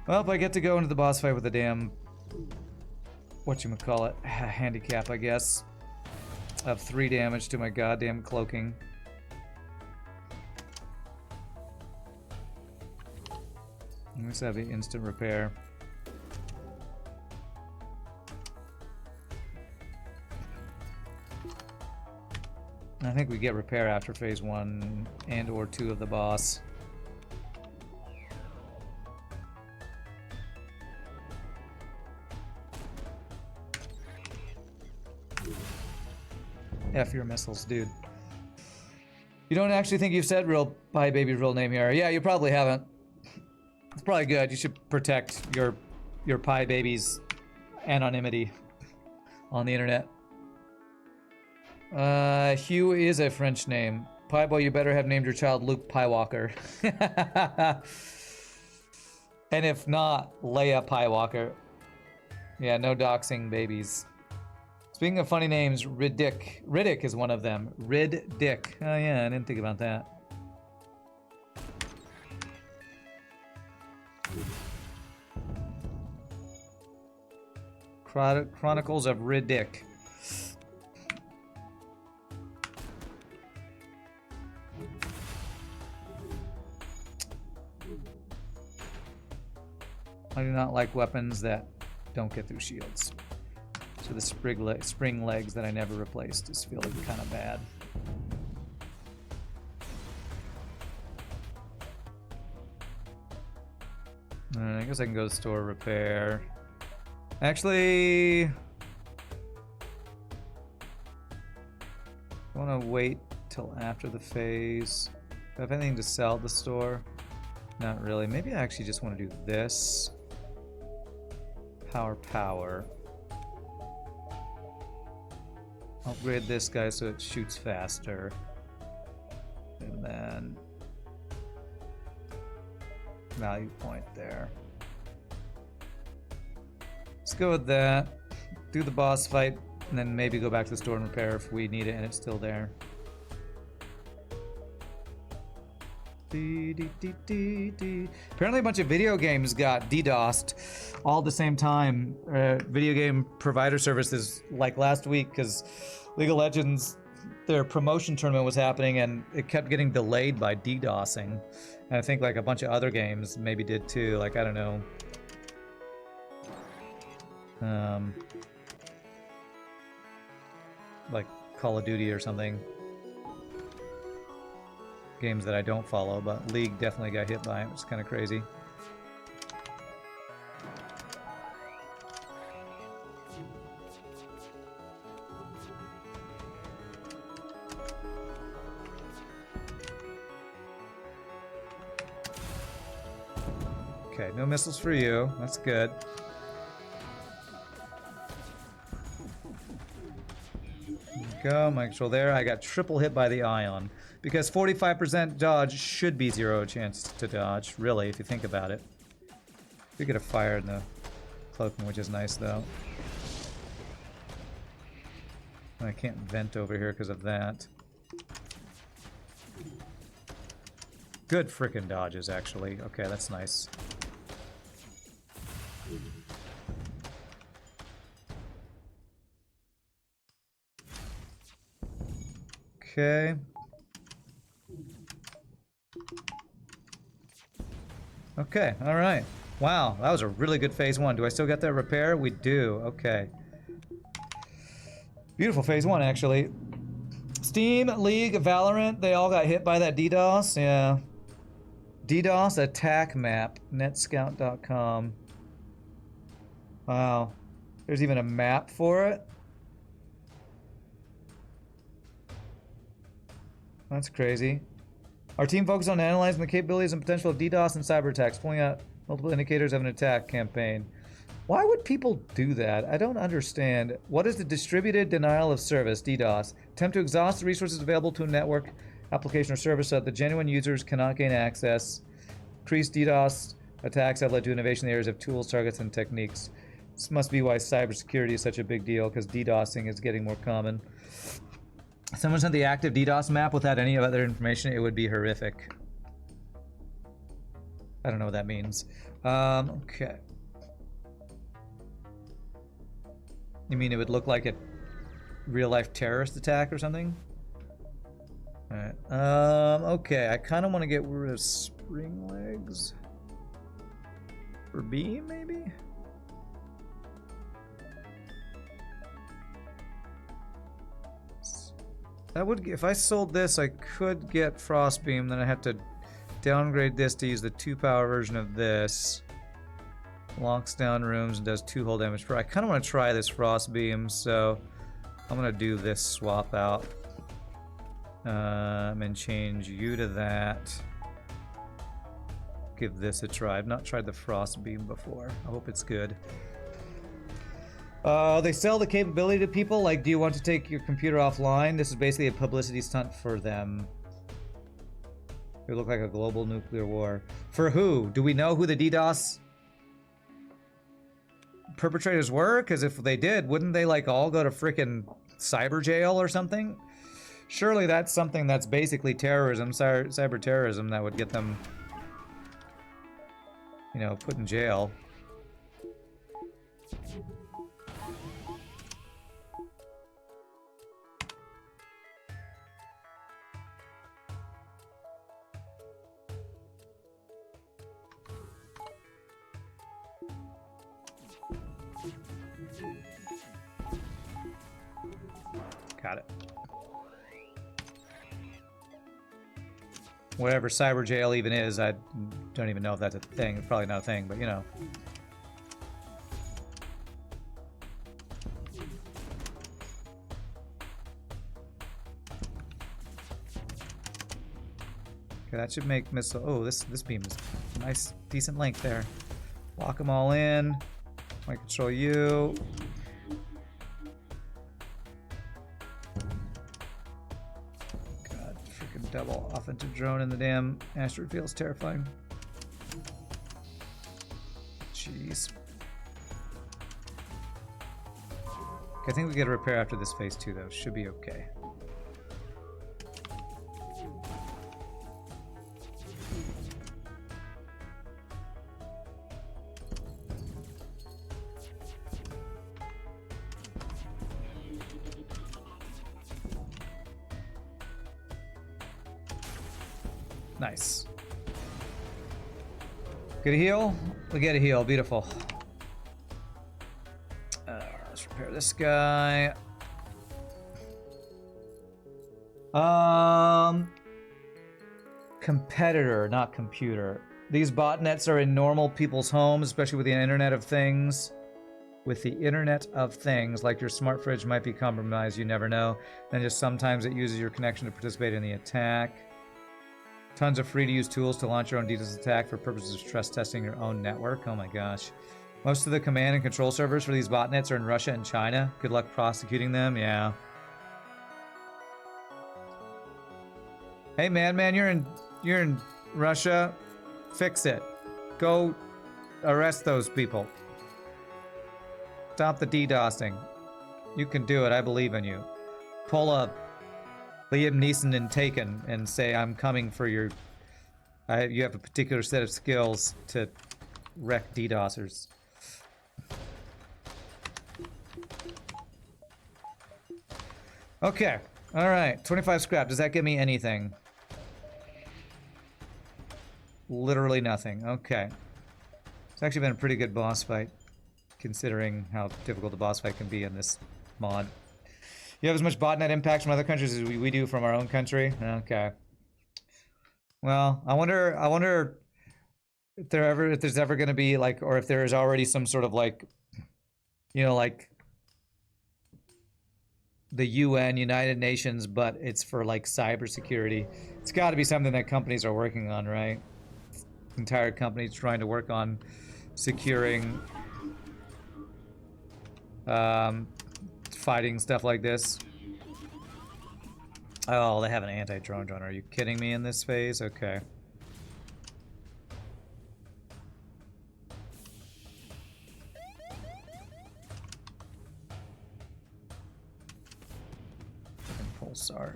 Well, if I get to go into the boss fight with a damn, whatchamacallit, handicap, I guess, of 3 damage to my goddamn cloaking. Let's have the instant repair. I think we get repair after phase 1 and or 2 of the boss. F your missiles, dude. You don't actually think you've said real Pie Baby's real name here? Yeah, you probably haven't. It's probably good. You should protect your Pie Baby's anonymity on the internet. Hugh is a French name. Pie Boy, you better have named your child Luke Piewalker. And if not, Leia Piewalker. Yeah, no doxing babies. Speaking of funny names, Riddick. Riddick is one of them. Riddick. Oh yeah, I didn't think about that. Chronicles of Riddick. I do not like weapons that don't get through shields. So the spring legs that I never replaced is feeling kind of bad. I guess I can go to store repair. Actually, I want to wait till after the phase. Do I have anything to sell at the store? Not really. Maybe I actually just want to do this. Power. Upgrade this guy so it shoots faster. And then value point there. Let's go with that. Do the boss fight, and then maybe go back to the store and repair if we need it and it's still there. Apparently a bunch of video games got DDoSed all at the same time. Video game provider services, like last week, because League of Legends, their promotion tournament was happening and it kept getting delayed by DDoSing. And I think like a bunch of other games maybe did too. Like, I don't know. Like Call of Duty or something. Games that I don't follow, but League definitely got hit by it, which is kind of crazy. Okay, no missiles for you. That's good. Go, my control there. I got triple hit by the ion. Because 45% dodge should be 0 chance to dodge, really, if you think about it. We could have fired in the cloaking, which is nice, though. I can't vent over here because of that. Good frickin' dodges, actually. Okay, that's nice. Okay. Okay, alright. Wow, that was a really good phase 1. Do I still get that repair? We do. Okay. Beautiful phase 1, actually. Steam, League, Valorant, they all got hit by that DDoS. Yeah. DDoS attack map, netscout.com. Wow. There's even a map for it. That's crazy. Our team focused on analyzing the capabilities and potential of DDoS and cyber attacks, pulling out multiple indicators of an attack campaign. Why would people do that? I don't understand. What is the distributed denial of service, DDoS? Attempt to exhaust the resources available to a network, application, or service so that the genuine users cannot gain access. Increased DDoS attacks have led to innovation in the areas of tools, targets, and techniques. This must be why cybersecurity is such a big deal, because DDoSing is getting more common. If someone sent the active DDoS map without any other information, it would be horrific. I don't know what that means. Okay. You mean it would look like a real-life terrorist attack or something? Alright. Okay, I kind of want to get rid of spring legs. For beam, maybe? That would, if I sold this, I could get Frostbeam, then I have to downgrade this to use the 2-power version of this. Locks down rooms and does 2 hull damage per. I kind of want to try this Frostbeam, so I'm going to do this swap out. And change you to that. Give this a try. I've not tried the Frostbeam before. I hope it's good. They sell the capability to people, like, do you want to take your computer offline? This is basically a publicity stunt for them. It would look like a global nuclear war. For who? Do we know who the DDoS perpetrators were? Because if they did, wouldn't they, like, all go to frickin' cyber jail or something? Surely that's something that's basically terrorism, cyber terrorism, that would get them, you know, put in jail. Got it. Whatever cyber jail even is, I don't even know if that's a thing. It's probably not a thing, but you know. Okay, that should make missile. Oh, this beam is nice, decent length there. Lock them all in. I control you. God, freaking double offensive drone in the damn asteroid field is terrifying. Jeez. Okay, I think we get a repair after this phase 2 though. Should be okay. Nice. Get a heal? We get a heal. Beautiful. Let's repair this guy. Competitor, not computer. These botnets are in normal people's homes, especially with the Internet of Things. With the Internet of Things, like your smart fridge might be compromised, you never know. Then just sometimes it uses your connection to participate in the attack. Tons of free-to-use tools to launch your own DDoS attack for purposes of stress testing your own network. Oh my gosh. Most of the command and control servers for these botnets are in Russia and China. Good luck prosecuting them. Yeah. Hey man, you're in Russia. Fix it. Go arrest those people. Stop the DDoSing. You can do it. I believe in you. Pull up Liam Neeson and Taken and say, I'm coming for your... you have a particular set of skills to wreck DDoSers. Okay. Alright. 25 scrap. Does that give me anything? Literally nothing. Okay. It's actually been a pretty good boss fight, considering how difficult the boss fight can be in this mod. You have as much botnet impact from other countries as we do from our own country? Okay. Well, I wonder if there's ever going to be like, or if there is already some sort of like, you know, like the UN, United Nations, but it's for like cybersecurity. It's got to be something that companies are working on, right? Entire companies trying to work on securing fighting stuff like this. Oh, they have an anti-drone drone. Are you kidding me in this phase? Okay. Pulsar.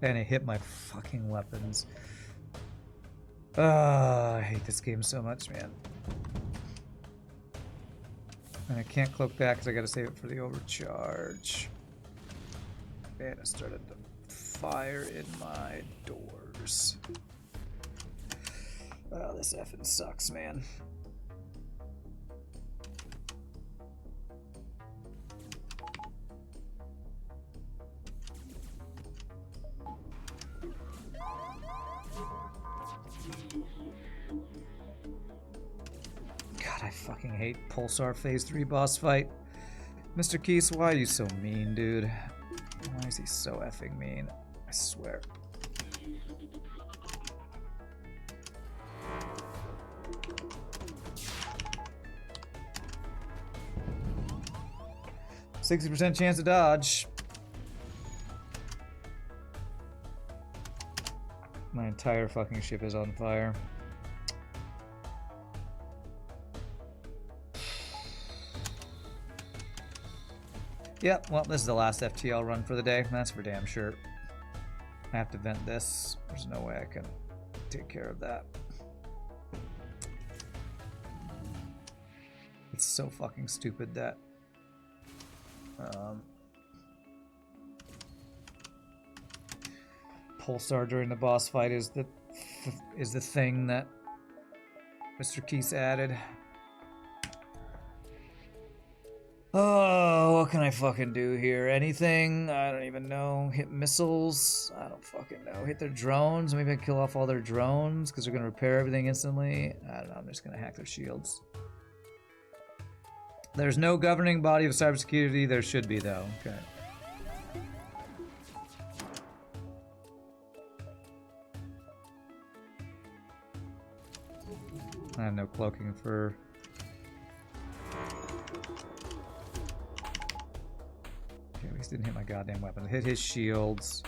And it hit my fucking weapons. I hate this game so much, man. And I can't cloak back because I gotta save it for the overcharge. And it started to fire in my doors. Oh, this effing sucks, man. God, I fucking hate Pulsar Phase 3 boss fight. Mr. Keese, why are you so mean, dude? Why is he so effing mean? I swear. %60 chance to dodge. My entire fucking ship is on fire. Yep, well, this is the last FTL run for the day. That's for damn sure. I have to vent this. There's no way I can take care of that. It's so fucking stupid that Pulsar during the boss fight is the thing that Mr. Keys added. Oh, what can I fucking do here? Anything? I don't even know. Hit missiles? I don't fucking know. Hit their drones? Maybe I kill off all their drones because they're gonna repair everything instantly. I don't know. I'm just gonna hack their shields. There's no governing body of cybersecurity. There should be, though. Okay. I have no cloaking for... Okay, at least didn't hit my goddamn weapon. Hit his shields.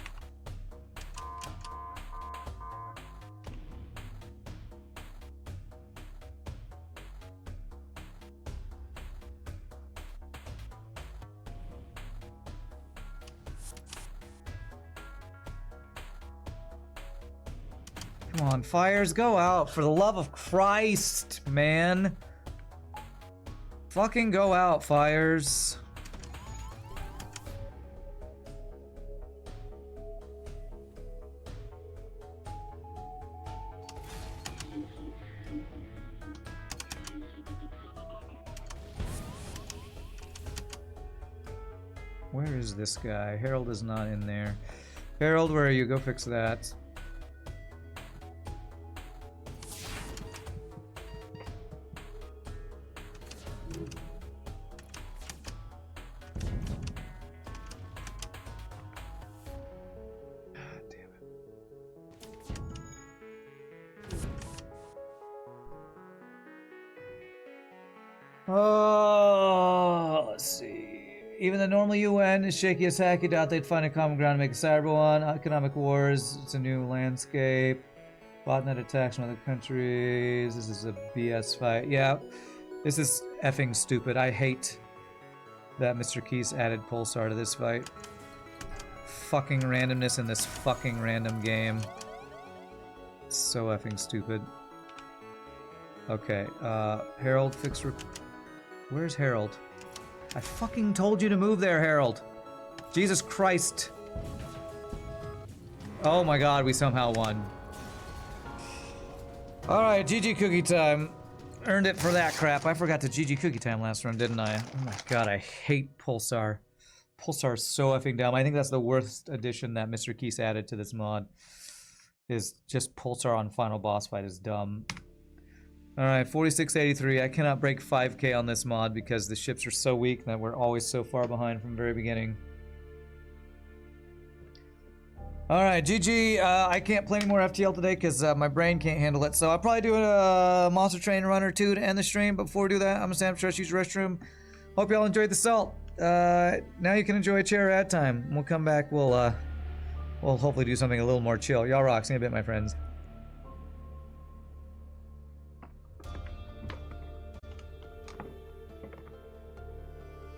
Come on, fires, go out. For the love of Christ, man. Fucking go out, fires. Where is this guy? Harold is not in there. Harold, where are you? Go fix that. Oh, let's see. Even the normal UN is shaky as heck. You doubt they'd find a common ground to make a cyber one. Economic wars. It's a new landscape. Botnet attacks from other countries. This is a BS fight. Yeah, this is effing stupid. I hate that Mr. Keys added Pulsar to this fight. Fucking randomness in this fucking random game. It's so effing stupid. Okay, Harold, fix... Where's Harold? I fucking told you to move there, Harold. Jesus Christ. Oh my god, we somehow won. Alright, GG cookie time. Earned it for that crap. I forgot to GG cookie time last run, didn't I? Oh my god, I hate Pulsar. Pulsar is so effing dumb. I think that's the worst addition that Mr. Keys added to this mod. Is just Pulsar on final boss fight is dumb. Alright, 4683. I cannot break 5k on this mod because the ships are so weak that we're always so far behind from the very beginning. Alright, GG. I can't play any more FTL today because my brain can't handle it. So I'll probably do a Monster Train run or two to end the stream. But before we do that, I'm gonna stand up, use the restroom. Hope y'all enjoyed the salt. Now you can enjoy a chair ad time. We'll come back. We'll hopefully do something a little more chill. Y'all rock. See you in a bit, my friends.